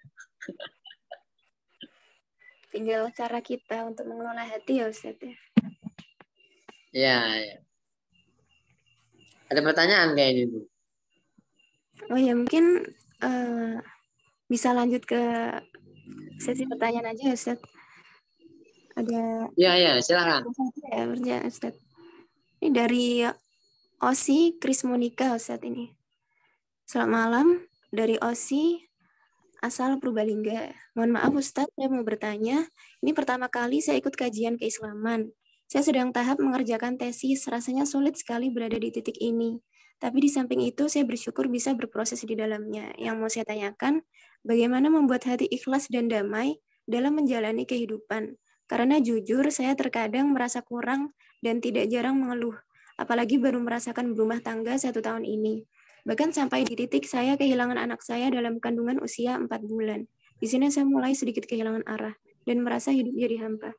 Tinggal cara kita untuk mengelola hati ya Ustaz ya. Ya, ya. Ada pertanyaan kayaknya itu. Oh ya mungkin bisa lanjut ke sesi pertanyaan aja Ustaz. Ada Ya, silakan. Ya, Ustaz. Ini dari Osi Kris Monika Ustaz ini. Selamat malam dari Osi asal Purbalingga. Mohon maaf Ustaz, saya mau bertanya. Ini pertama kali saya ikut kajian keislaman. Saya sedang tahap mengerjakan tesis, rasanya sulit sekali berada di titik ini. Tapi di samping itu saya bersyukur bisa berproses di dalamnya. Yang mau saya tanyakan, bagaimana membuat hati ikhlas dan damai dalam menjalani kehidupan? Karena jujur saya terkadang merasa kurang dan tidak jarang mengeluh. Apalagi baru merasakan berumah tangga 1 tahun ini. Bahkan sampai di titik saya kehilangan anak saya dalam kandungan usia 4 bulan. Di sini saya mulai sedikit kehilangan arah dan merasa hidup jadi hampa.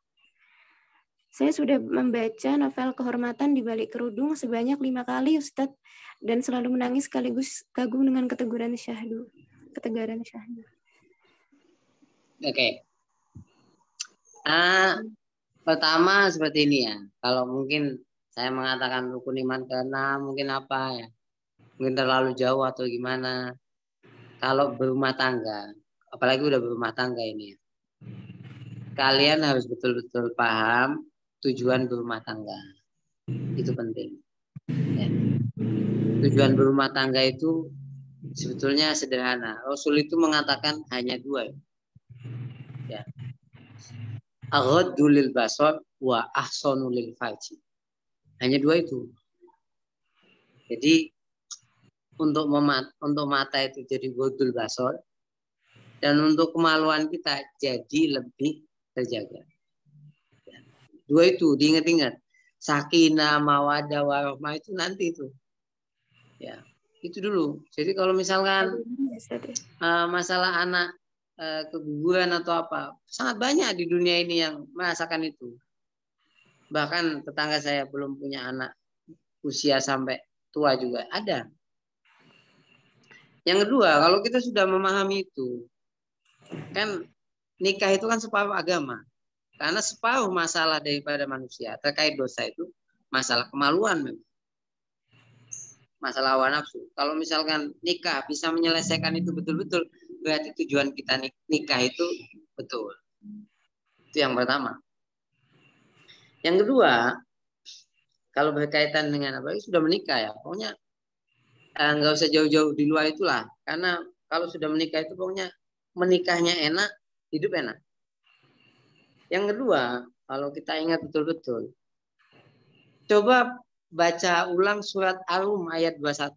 Saya sudah membaca novel Kehormatan di Balik Kerudung sebanyak 5 kali, Ustadz, dan selalu menangis sekaligus kagum dengan ketegaran Syahdu. Oke. Pertama seperti ini ya. Kalau mungkin saya mengatakan rukun iman ke-6, mungkin apa ya? Mungkin terlalu jauh atau gimana. Kalau berumah tangga, apalagi udah berumah tangga ini ya. Kalian harus betul-betul paham tujuan berumah tangga. Itu penting. Ya. Tujuan berumah tangga itu sebetulnya sederhana. Rasul itu mengatakan hanya 2. Ya. Aghaddu lil basar wa ahsanu lil farji. Hanya 2 itu. Jadi untuk mata itu jadi ghadul basar, dan untuk kemaluan kita jadi lebih terjaga. 2 itu diingat-ingat. Sakinah, mawaddah, warahmah itu nanti itu. Ya, itu dulu. Jadi kalau misalkan masalah anak keguguran atau apa, sangat banyak di dunia ini yang merasakan itu. Bahkan tetangga saya belum punya anak usia sampai tua juga ada. Yang kedua, kalau kita sudah memahami itu, kan nikah itu kan separuh agama. Karena separuh masalah daripada manusia terkait dosa itu masalah kemaluan memang. Masalah hawa nafsu. Kalau misalkan nikah bisa menyelesaikan itu betul-betul, berarti tujuan kita nikah itu betul. Itu yang pertama. Yang kedua, kalau berkaitan dengan apa, sudah menikah ya, pokoknya nggak usah jauh-jauh di luar itulah. Karena kalau sudah menikah itu pokoknya menikahnya enak, hidup enak. Yang kedua, kalau kita ingat betul-betul, coba baca ulang surat Ar-Rum ayat 21.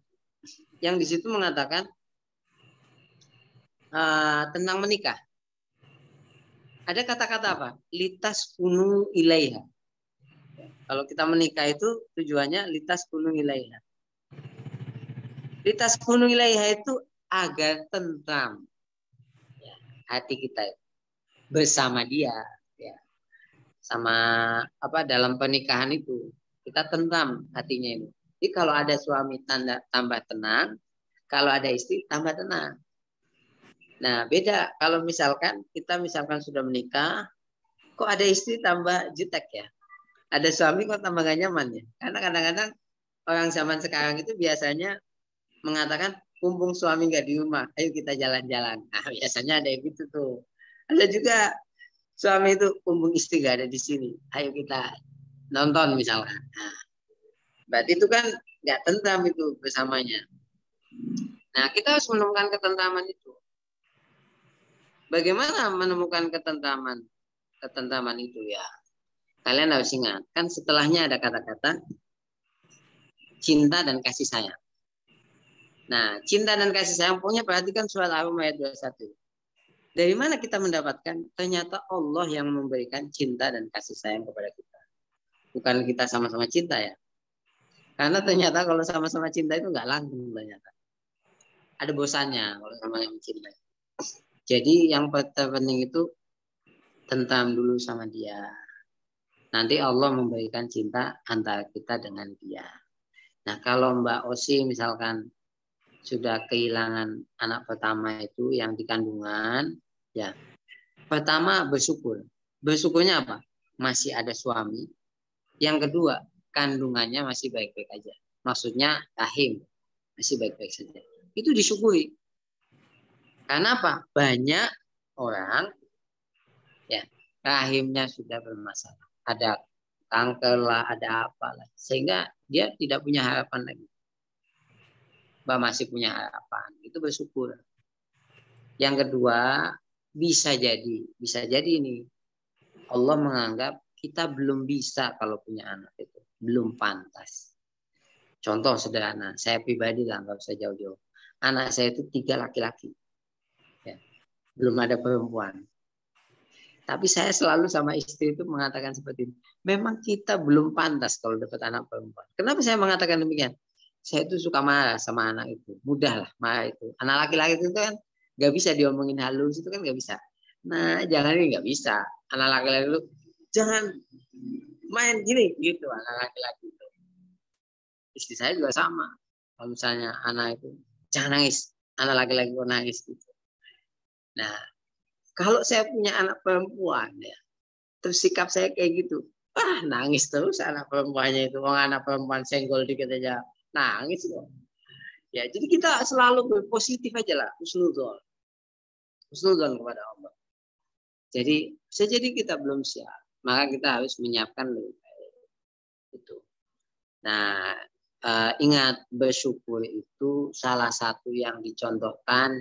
Yang di situ mengatakan tentang menikah. Ada kata-kata apa? Litas kunu ilaiha. Kalau kita menikah itu tujuannya litas kunu ilaiha. Litas kunu ilaiha itu agar tentram ya, hati kita bersama dia. Ya. Sama apa dalam pernikahan itu kita tentram hatinya itu. Jadi kalau ada suami tambah tenang, kalau ada istri tambah tenang. Nah beda kalau misalkan kita sudah menikah, kok ada istri tambah jutek ya, ada suami kok tambah gak nyaman ya. Karena kadang-kadang orang zaman sekarang itu biasanya mengatakan mumpung suami nggak di rumah, ayo kita jalan-jalan. Nah biasanya ada yang gitu tuh. Ada juga suami itu mumpung istri gak ada di sini, ayo kita nonton misalnya. Nah, berarti itu kan nggak tentram itu bersamanya. Nah kita harus menemukan ketentraman itu. Bagaimana menemukan ketentraman? Ketentraman itu ya. Kalian harus ingat, kan setelahnya ada kata-kata cinta dan kasih sayang. Nah, cinta dan kasih sayang punya perhatikan surat Ar-Rum ayat 21. Dari mana kita mendapatkan? Ternyata Allah yang memberikan cinta dan kasih sayang kepada kita. Bukan kita sama-sama cinta ya. Karena ternyata kalau sama-sama cinta itu nggak langgeng ternyata. Ada bosannya kalau sama yang mencintai. Jadi yang terpenting itu tentram dulu sama dia. Nanti Allah memberikan cinta antara kita dengan dia. Nah kalau Mbak Osi misalkan sudah kehilangan anak pertama itu yang di kandungan, ya pertama bersyukur. Bersyukurnya apa? Masih ada suami. Yang kedua, kandungannya masih baik-baik aja. Maksudnya rahim masih baik-baik saja. Itu disyukuri. Karena apa? Banyak orang ya rahimnya sudah bermasalah. Ada kanker lah, ada apa lah. Sehingga dia tidak punya harapan lagi. Mbak masih punya harapan. Itu bersyukur. Yang kedua, bisa jadi ini Allah menganggap kita belum bisa kalau punya anak itu. Belum pantas. Contoh sederhana, saya pribadi lah, nggak usah jauh-jauh. Anak saya itu 3 laki-laki. Ya, belum ada perempuan. Tapi saya selalu sama istri itu mengatakan seperti ini. Memang kita belum pantas kalau dapat anak perempuan. Kenapa saya mengatakan demikian? Saya itu suka marah sama anak itu. Mudah lah marah itu. Anak laki-laki itu kan nggak bisa diomongin halus, itu kan nggak bisa. Nah, jangan ini nggak bisa. Anak laki-laki itu jangan main gini gitu anak laki-laki itu. Istri saya juga sama. Kalau misalnya anak itu jangan nangis. Anak laki-laki kok nangis gitu. Nah, kalau saya punya anak perempuan ya, terus sikap saya kayak gitu, nangis terus anak perempuannya itu. Orang anak perempuan senggol dikit aja nangis kok. Ya, jadi kita selalu berpositif aja lah, husnuzon kepada Allah. Jadi bisa jadi kita belum siap, maka kita harus menyiapkan lebih baik. Itu. Nah, ingat bersyukur itu salah satu yang dicontohkan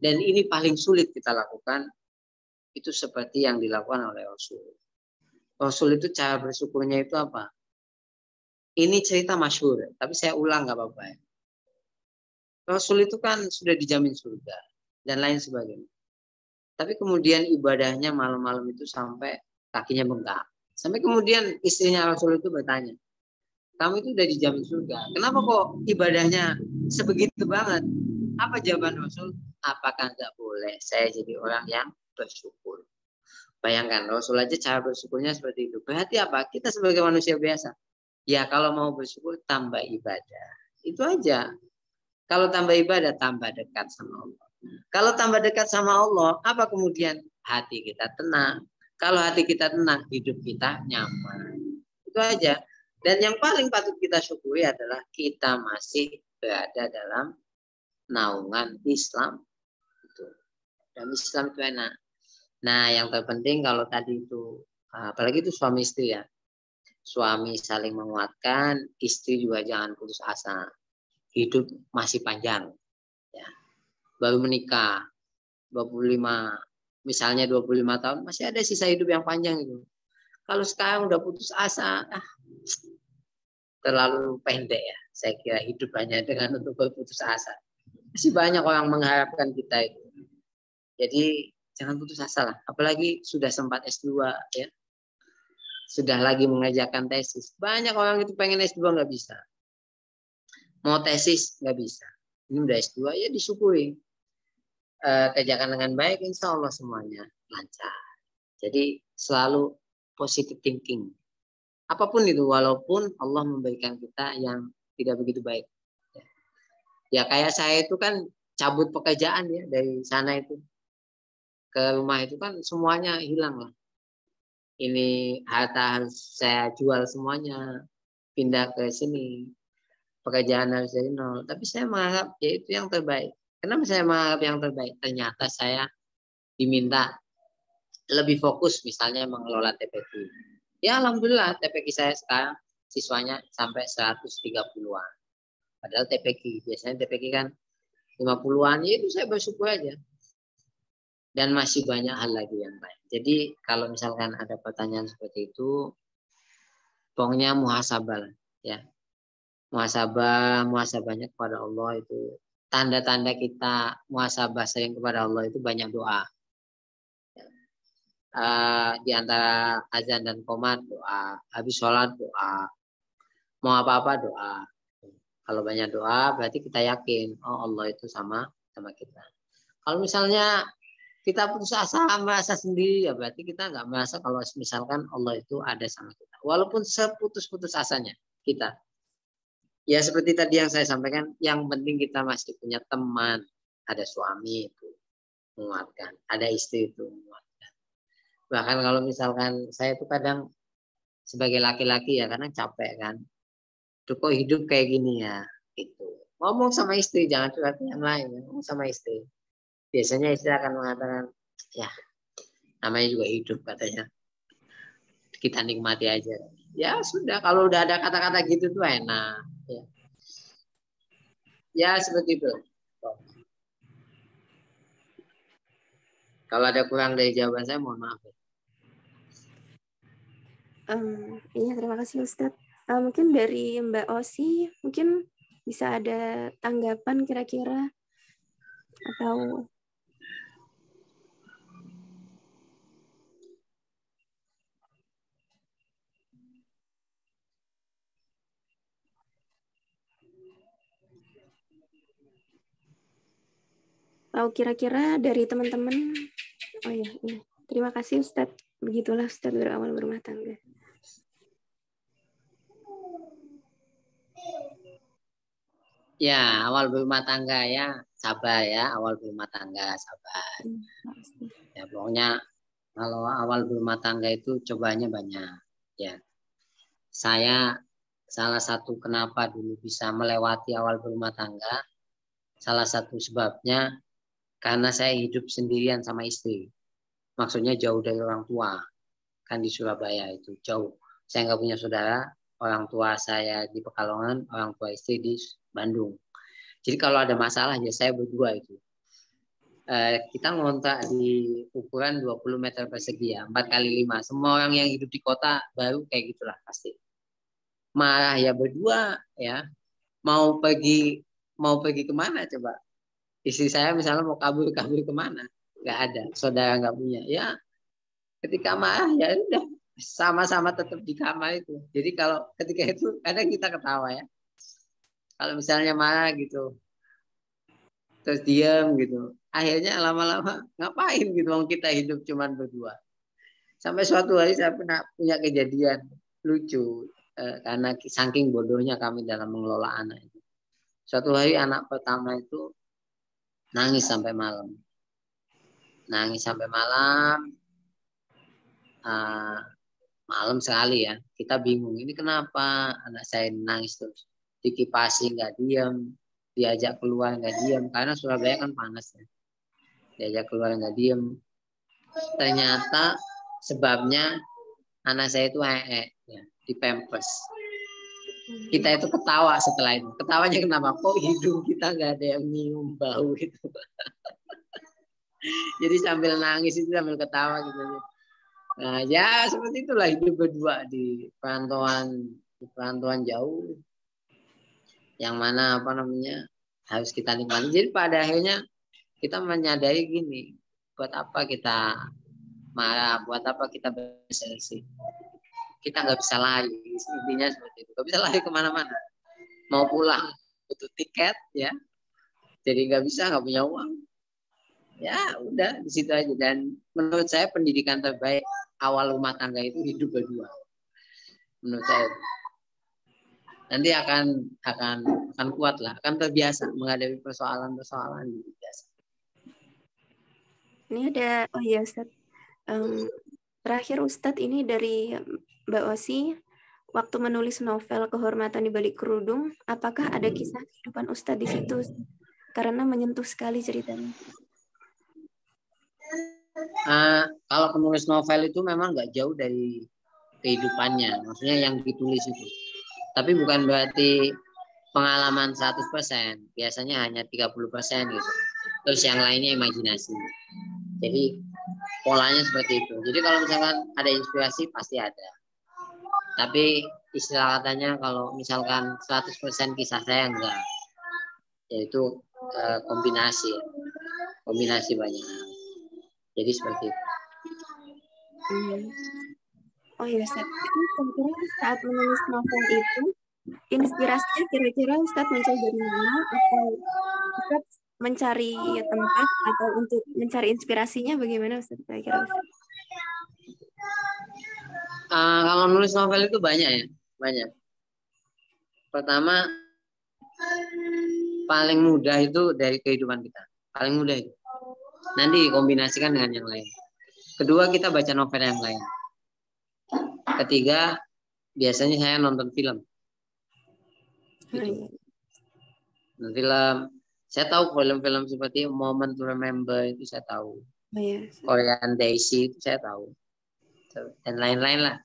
dan ini paling sulit kita lakukan itu seperti yang dilakukan oleh Rasul. Rasul itu cara bersyukurnya itu apa? Ini cerita masyhur, tapi saya ulang nggak apa-apa ya. Rasul itu kan sudah dijamin surga dan lain sebagainya. Tapi kemudian ibadahnya malam-malam itu sampai kakinya bengkak. Sampai kemudian istrinya Rasul itu bertanya, kamu itu udah dijamin surga. Kenapa kok ibadahnya sebegitu banget? Apa jawaban Rasul? Apakah nggak boleh saya jadi orang yang bersyukur? Bayangkan Rasul aja cara bersyukurnya seperti itu. Berarti apa? Kita sebagai manusia biasa. Ya kalau mau bersyukur tambah ibadah. Itu aja. Kalau tambah ibadah tambah dekat sama Allah. Kalau tambah dekat sama Allah, apa kemudian? Hati kita tenang. Kalau hati kita tenang, hidup kita nyaman. Itu aja. Dan yang paling patut kita syukuri adalah kita masih berada dalam naungan Islam. Dan Islam itu enak. Nah, yang terpenting kalau tadi itu, apalagi itu suami istri ya. Suami saling menguatkan, istri juga jangan putus asa. Hidup masih panjang. Ya. Baru menikah, 25, misalnya 25 tahun, masih ada sisa hidup yang panjang itu. Kalau sekarang udah putus asa, terlalu pendek ya. Saya kira hidup hanya dengan untuk berputus asa. Masih banyak orang mengharapkan kita itu. Jadi jangan putus asa lah. Apalagi sudah sempat S2 ya. Sudah lagi mengerjakan tesis. Banyak orang itu pengen S2 nggak bisa. Mau tesis nggak bisa. Ini udah S2 ya disyukuri. Kerjakan dengan baik, insya Allah semuanya lancar. Jadi selalu positive thinking. Apapun itu, walaupun Allah memberikan kita yang tidak begitu baik. Ya kayak saya itu kan cabut pekerjaan ya dari sana itu. Ke rumah itu kan semuanya hilang lah. Ini harta harus saya jual semuanya. Pindah ke sini. Pekerjaan harus dari nol. Tapi saya menganggap ya itu yang terbaik. Kenapa saya menganggap yang terbaik? Ternyata saya diminta lebih fokus misalnya mengelola TPQ. Ya alhamdulillah TPQ saya sekarang siswanya sampai 130-an. Padahal TPQ biasanya TPQ kan 50-an, ya itu saya bersyukur aja. Dan masih banyak hal lagi yang lain. Jadi kalau misalkan ada pertanyaan seperti itu, pokoknya muhasabah ya. Muhasabahnya kepada Allah itu tanda-tanda kita muhasabah sering kepada Allah itu banyak doa. Di antara azan dan qomat doa, habis sholat doa, mau apa-apa doa. Kalau banyak doa berarti kita yakin oh Allah itu sama kita. Kalau misalnya kita putus asa, merasa sendiri, ya berarti kita nggak merasa kalau misalkan Allah itu ada sama kita. Walaupun seputus-putus asanya kita. Ya seperti tadi yang saya sampaikan, yang penting kita masih punya teman, ada suami itu menguatkan, ada istri itu menguatkan. Bahkan kalau misalkan saya itu kadang sebagai laki-laki ya kadang capek kan, tuh kok hidup kayak gini ya, itu. Ngomong sama istri, jangan curhat yang lain, ngomong sama istri. Biasanya istri akan mengatakan, ya namanya juga hidup katanya, kita nikmati aja. Ya sudah, kalau udah ada kata-kata gitu tuh enak. Ya seperti itu. Kalau ada kurang dari jawaban saya, mohon maaf. Iya, terima kasih Ustadz. Mungkin dari Mbak Osi, mungkin bisa ada tanggapan kira-kira atau kira-kira dari teman-teman. Oh iya, iya. Terima kasih Ustadz. Begitulah Ustadz berawal berumah tangga. Ya, awal berumah tangga ya, sabar ya, awal berumah tangga sabar. Ya, pokoknya kalau awal berumah tangga itu cobanya banyak. Ya, saya salah satu kenapa dulu bisa melewati awal berumah tangga, salah satu sebabnya karena saya hidup sendirian sama istri. Maksudnya jauh dari orang tua, kan di Surabaya itu jauh. Saya nggak punya saudara, orang tua saya di Pekalongan, orang tua istri di Bandung. Jadi kalau ada masalah ya saya berdua itu. Kita ngontrak di ukuran 20 meter persegi ya, 4 kali 5. Semua orang yang hidup di kota baru kayak gitulah pasti. Marah ya berdua ya. Mau pergi kemana coba? Istri saya misalnya mau kabur kemana? Nggak ada. Saudara nggak punya. Ya ketika marah ya udah sama-sama tetap di kamar itu. Jadi kalau ketika itu kadang kita ketawa ya. Kalau misalnya marah gitu, terus diam gitu. Akhirnya lama-lama ngapain gitu, wong kita hidup cuman berdua. Sampai suatu hari saya pernah punya kejadian lucu karena saking bodohnya kami dalam mengelola anak itu. Suatu hari anak pertama itu nangis sampai malam. Nangis sampai malam, malam sekali ya. Kita bingung, ini kenapa anak saya nangis terus. Dikipasi nggak diam, diajak keluar nggak diam, karena Surabaya kan panas ya. Diajak keluar nggak diam. Ternyata sebabnya anak saya itu ya, di pampers. Kita itu ketawa setelah itu. Ketawanya kenapa? Kok hidung kita nggak ada yang nyium bau itu. Jadi sambil nangis itu sambil ketawa gitu. Nah ya seperti itulah hidup berdua di perantauan jauh. Yang mana apa namanya harus kita nikmati. Jadi pada akhirnya kita menyadari gini, buat apa kita marah, buat apa kita berselisih. Kita nggak bisa lari, intinya seperti itu. Nggak bisa lari kemana-mana. Mau pulang butuh tiket ya, jadi nggak bisa, nggak punya uang. Ya udah di situ aja. Dan menurut saya pendidikan terbaik awal rumah tangga itu hidup berdua. Menurut saya nanti akan kuat lah, akan terbiasa menghadapi persoalan-persoalan biasa. Ini ada, oh iya Ustadz. Terakhir Ustadz ini dari Mbak Osi, waktu menulis novel Kehormatan di Balik Kerudung, apakah ada kisah kehidupan Ustadz di situ? Karena menyentuh sekali ceritanya. Kalau penulis novel itu memang nggak jauh dari kehidupannya, maksudnya yang ditulis itu. Tapi bukan berarti pengalaman 100%, biasanya hanya 30% gitu. Terus yang lainnya imajinasi. Jadi polanya seperti itu. Jadi kalau misalkan ada inspirasi pasti ada. Tapi istilah katanya kalau misalkan 100% kisah saya enggak. Yaitu kombinasi. Kombinasi banyak. Jadi seperti itu. Oh ya, Ustaz. Itu kira-kira saat menulis novel itu, inspirasinya kira-kira Ustaz muncul dari mana? Atau Ustaz mencari tempat atau untuk mencari inspirasinya bagaimana Ustaz kira-kira Ustaz? Kalau nulis novel itu banyak ya, banyak. Pertama, paling mudah itu dari kehidupan kita. Paling mudah itu. Nanti dikombinasikan dengan yang lain. Kedua, kita baca novel yang lain. Ketiga, biasanya saya nonton film. Gitu. Nonton film. Saya tahu film-film seperti Moment to Remember itu saya tahu. Korean Daisy itu saya tahu. Dan lain-lain lah.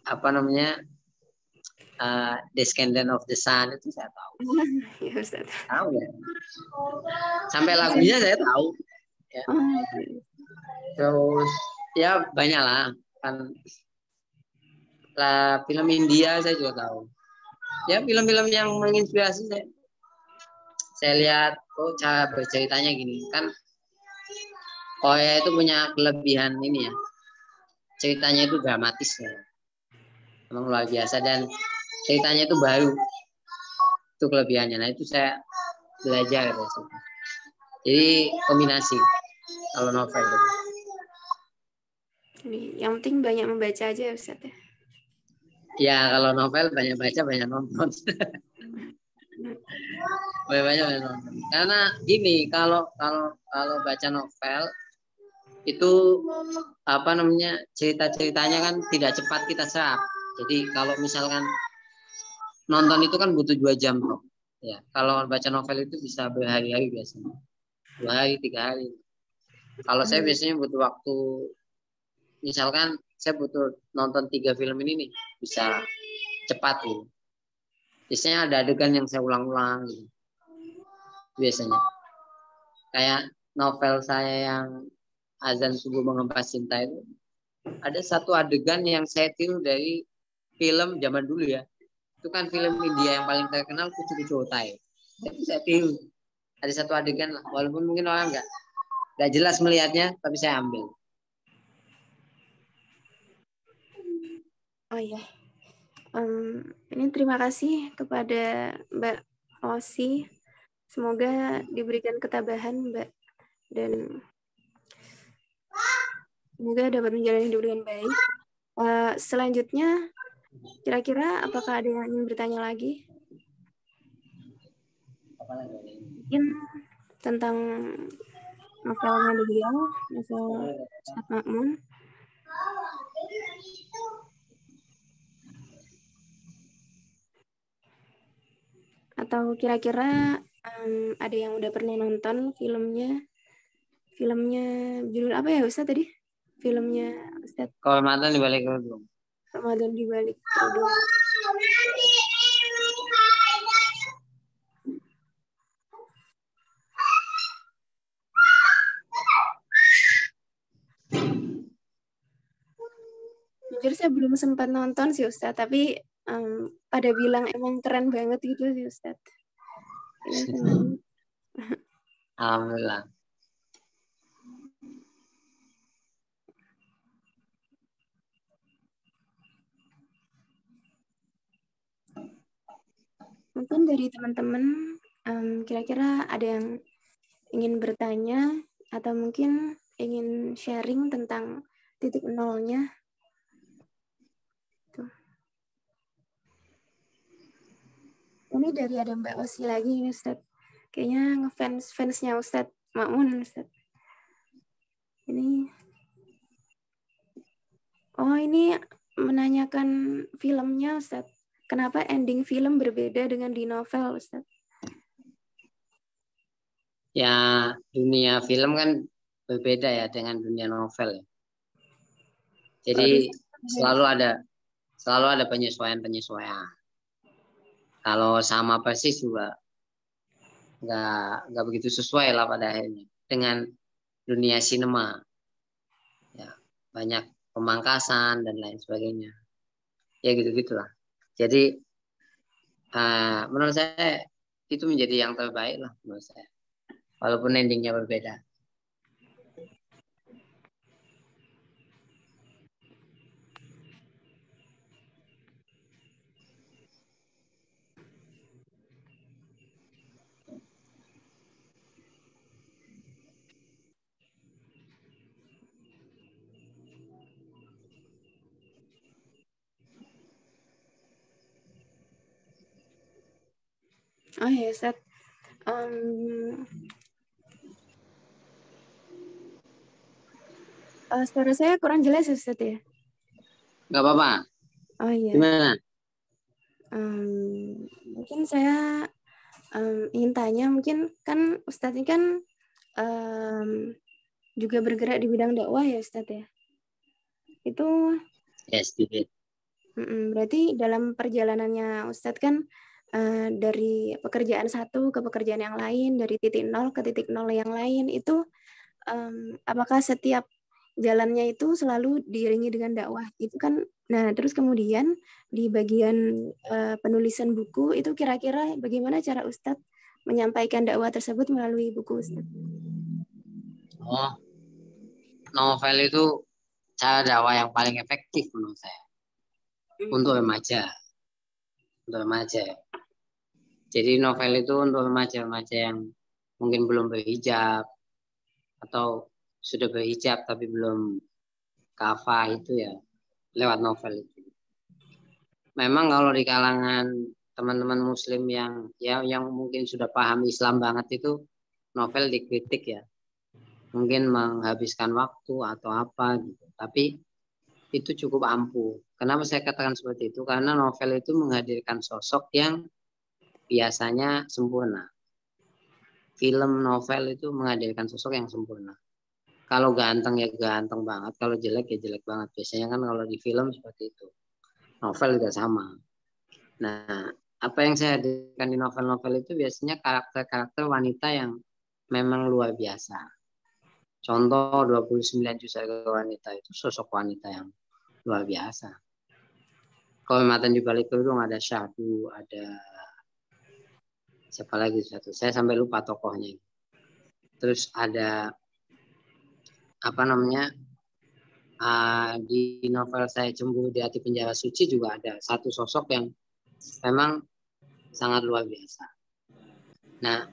Apa namanya? Descendant of the Sun itu saya tahu. Ya, Ustaz. Tahu ya. Sampai lagunya saya tahu. Ya. Terus ya banyak lah kan. Lah film India saya juga tahu. Ya film-film yang menginspirasi saya lihat cara berceritanya gini kan. Korea itu punya kelebihan ini ya. Ceritanya itu dramatis ya. Memang luar biasa dan ceritanya itu baru. Itu kelebihannya. Nah itu saya belajar dari situ. Jadi kombinasi kalau novel. Yang penting banyak membaca aja ya Ustaz ya. Ya kalau novel banyak baca banyak nonton. banyak nonton. Karena gini kalau baca novel itu apa namanya cerita-ceritanya kan tidak cepat kita serap. Jadi kalau misalkan nonton itu kan butuh 2 jam toh. Ya, kalau baca novel itu bisa berhari-hari biasanya. 2 hari, 3 hari. Kalau saya biasanya butuh waktu, misalkan saya butuh nonton 3 film ini nih, bisa cepat gitu. Biasanya ada adegan yang saya ulang-ulang gitu. Biasanya. Kayak novel saya yang Azan Subuh Mengempas Cinta itu, ada satu adegan yang saya tiru dari film zaman dulu ya. Itu kan film India yang paling terkenal Kucu Kucu Hotai. Itu saya tiru. Ada satu adegan lah, walaupun mungkin orang nggak jelas melihatnya, tapi saya ambil. Oh iya. Ini terima kasih kepada Mbak Osi. Semoga diberikan ketabahan Mbak dan semoga dapat menjalani hidup dengan baik. Selanjutnya, kira-kira apakah ada yang ingin bertanya lagi? Mungkin tentang novelnya beliau, novel Ustaz Ma'mun. Atau kira-kira ada yang udah pernah nonton filmnya? Filmnya judul apa ya Ustaz tadi? Filmnya Ustaz. Kehormatan di Balik Kerudung. Ramadan di Balik Kerudung. Jujur saya belum sempat nonton sih Ustaz, tapi pada bilang emang keren banget gitu sih Ustaz. Ya, Alhamdulillah. Mungkin dari teman-teman kira-kira ada yang ingin bertanya atau mungkin ingin sharing tentang titik nolnya. Tuh. Ini dari ada Mbak Osi lagi nih Ustaz. Kayaknya ngefans-fansnya Ustaz Ma'mun Ustaz. Ini ini menanyakan filmnya Ustaz. Kenapa ending film berbeda dengan di novel Ustaz? Ya dunia film kan berbeda ya dengan dunia novel ya. Jadi selalu ada penyesuaian. Kalau sama persis juga nggak begitu sesuai lah pada akhirnya. dengan dunia sinema. Ya, banyak pemangkasan dan lain sebagainya. Ya gitu-gitulah. Jadi menurut saya itu menjadi yang terbaik lah menurut saya. Walaupun endingnya berbeda. Oh ya Ustaz, suara saya kurang jelas Ustaz ya? Nggak apa-apa. Oh iya. Gimana? Mungkin saya ingin tanya, mungkin kan Ustadz ini kan juga bergerak di bidang dakwah ya Ustadz ya? Itu Ya sedikit. berarti dalam perjalanannya Ustadz kan dari pekerjaan satu ke pekerjaan yang lain, dari titik nol ke titik nol yang lain, itu apakah setiap jalannya itu selalu diiringi dengan dakwah? Itu kan, nah terus kemudian di bagian penulisan buku itu kira-kira bagaimana cara Ustadz menyampaikan dakwah tersebut melalui buku Ustadz? Oh, novel itu cara dakwah yang paling efektif menurut saya untuk remaja. Untuk remaja. Jadi novel itu untuk remaja-remaja yang mungkin belum berhijab atau sudah berhijab tapi belum kafah itu ya lewat novel itu. Memang kalau di kalangan teman-teman muslim yang mungkin sudah paham Islam banget itu novel dikritik ya. Mungkin menghabiskan waktu atau apa gitu. Tapi itu cukup ampuh. Kenapa saya katakan seperti itu? Karena novel itu menghadirkan sosok yang biasanya sempurna. Film novel itu menghadirkan sosok yang sempurna. Kalau ganteng ya ganteng banget, kalau jelek ya jelek banget. Biasanya kan kalau di film seperti itu. Novel juga sama. Nah, apa yang saya hadirkan di novel-novel itu biasanya karakter-karakter wanita yang memang luar biasa. Contoh 29 Juta Wanita itu sosok wanita yang luar biasa. Kehormatan di Balik Kerudung ada Syahdu, ada siapa lagi satu. Saya sampai lupa tokohnya. Terus ada apa namanya? Di novel saya Cemburu di Hati Penjara Suci juga ada satu sosok yang memang sangat luar biasa. Nah,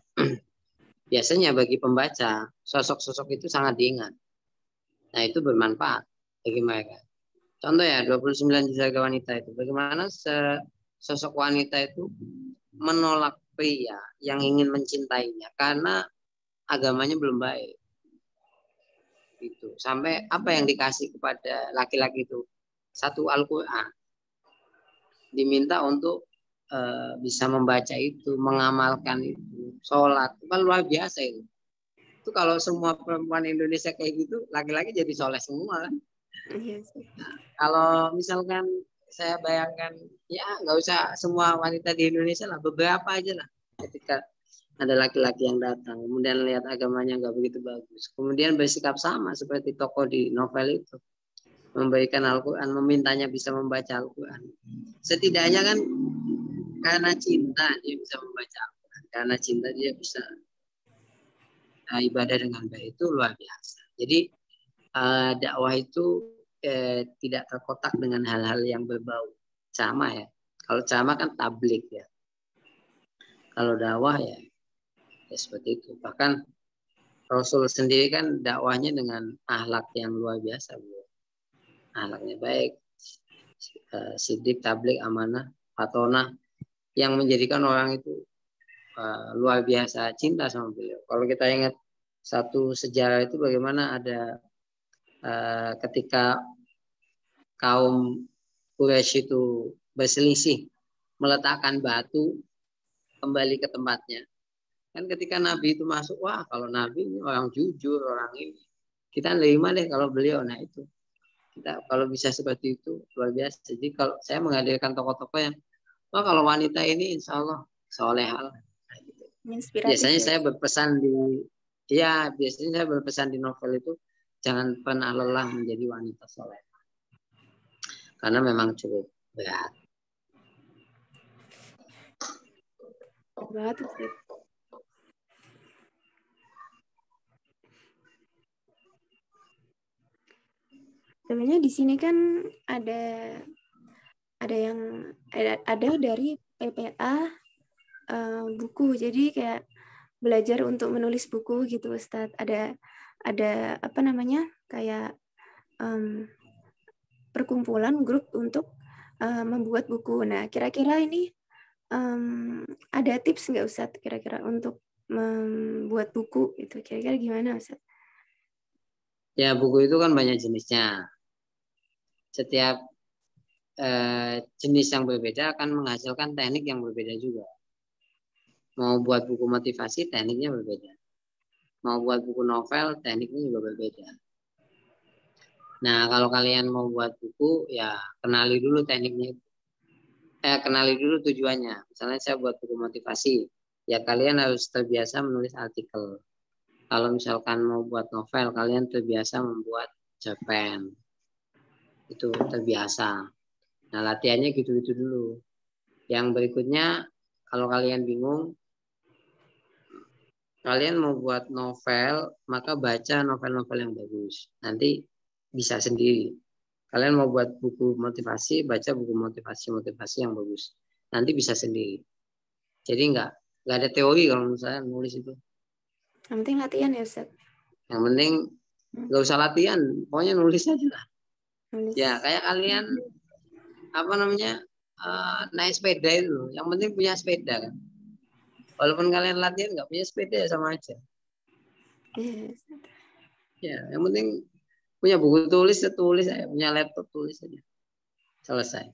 biasanya bagi pembaca, sosok-sosok itu sangat diingat. Nah, itu bermanfaat bagi mereka. Contoh ya, 29 Juta Wanita itu. Bagaimana sosok wanita itu menolak pria yang ingin mencintainya karena agamanya belum baik. Gitu. Sampai apa yang dikasih kepada laki-laki itu? Satu Al-Quran. Diminta untuk bisa membaca itu, mengamalkan itu, sholat. Itu kan luar biasa itu. Itu kalau semua perempuan Indonesia kayak gitu, laki-laki jadi soleh semua kan. Yes. Kalau misalkan saya bayangkan, ya nggak usah semua wanita di Indonesia lah, beberapa aja lah. Ketika ada laki-laki yang datang, kemudian lihat agamanya nggak begitu bagus, kemudian bersikap sama seperti tokoh di novel itu, memberikan Al-Quran, memintanya bisa membaca Al-Quran. Setidaknya kan karena cinta dia bisa membaca Al-Quran, karena cinta dia bisa ibadah dengan baik, itu luar biasa. Jadi dakwah itu tidak terkotak dengan hal-hal yang berbau ceramah ya. Kalau ceramah kan tablik ya. Kalau dakwah ya seperti itu. Bahkan Rasul sendiri kan dakwahnya dengan akhlak yang luar biasa. Akhlaknya baik, sidik, tablik, amanah, fatonah, yang menjadikan orang itu luar biasa cinta sama beliau. Kalau kita ingat satu sejarah itu bagaimana ada ketika kaum Quraisy itu berselisih meletakkan batu kembali ke tempatnya. Kan ketika Nabi itu masuk, wah kalau Nabi ini orang jujur, orang ini. Kita nerima deh kalau beliau. Nah itu. Kita kalau bisa seperti itu, luar biasa. Jadi kalau saya menghadirkan tokoh-tokoh yang, wah kalau wanita ini insya Allah solehah. Nah, gitu. Inspiratif Biasanya ya. saya berpesan di Ya, biasanya saya berpesan di novel itu jangan pernah lelah menjadi wanita soleh. Karena memang cukup berat. Betul banget, Ustaz. Sebenarnya di sini kan ada yang ada dari PPA buku. Jadi kayak belajar untuk menulis buku gitu, Ustadz. Ada apa namanya? Kayak perkumpulan grup untuk membuat buku. Nah, kira-kira ini ada tips nggak, Ustadz, kira-kira untuk membuat buku itu? Kira-kira gimana, Ustadz? Ya, buku itu kan banyak jenisnya. Setiap jenis yang berbeda akan menghasilkan teknik yang berbeda juga. Mau buat buku motivasi, tekniknya berbeda. Mau buat buku novel, tekniknya juga berbeda. Nah, kalau kalian mau buat buku, ya kenali dulu tekniknya. Kenali dulu tujuannya. Misalnya saya buat buku motivasi, ya kalian harus terbiasa menulis artikel. Kalau misalkan mau buat novel, kalian terbiasa membuat cerpen. Itu terbiasa. Nah, latihannya gitu-gitu dulu. Yang berikutnya, kalau kalian bingung, kalian mau buat novel, maka baca novel-novel yang bagus. Nanti bisa sendiri. Kalian mau buat buku motivasi, baca buku motivasi yang bagus. Nanti bisa sendiri. Jadi nggak ada teori kalau misalnya nulis itu. Yang penting latihan ya, Ustadz. Yang penting nggak usah latihan, pokoknya nulis aja lah. Nulis. Ya kayak kalian apa namanya naik sepeda itu, yang penting punya sepeda kan. Walaupun kalian latihan nggak punya sepeda ya sama aja. Yes. Ya, yang penting punya buku tulis ya tulis aja, punya laptop tulis aja. Selesai.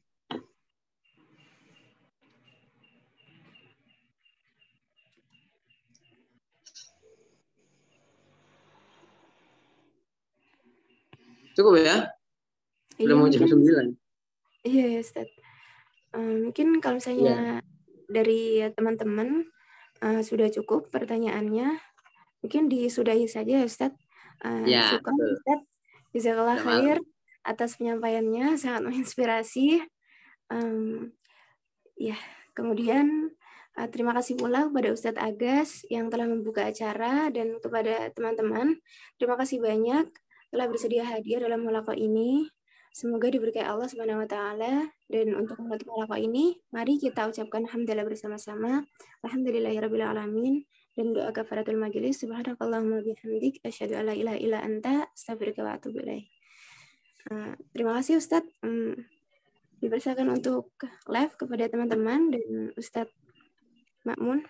Cukup ya? Udah Iya, mau jam mungkin 9. iya ya, Ustadz. Mungkin kalau misalnya Iya. dari teman-teman sudah cukup pertanyaannya, mungkin disudahi saja ya, Ustadz. Ya, Syukur betul. Ustadz, jazakallah Udah khair malam. atas penyampaiannya, sangat menginspirasi. Um, ya, kemudian terima kasih pula kepada Ustadz Agas yang telah membuka acara, dan kepada teman-teman, terima kasih banyak telah bersedia hadir dalam halaqah ini. Semoga diberkahi Allah Subhanahu wa taala, dan untuk menutup halaqah ini, mari kita ucapkan hamdalah bersama-sama. Alhamdulillahirabbil alamin, dan doa kafaratul majelis. Subhanakallahumma bihamdik asyhadu an la ilaha illa anta astaghfiruka wa atubu ilaik. Terima kasih Ustadz. Dipersilakan untuk live kepada teman-teman dan Ustadz Makmun.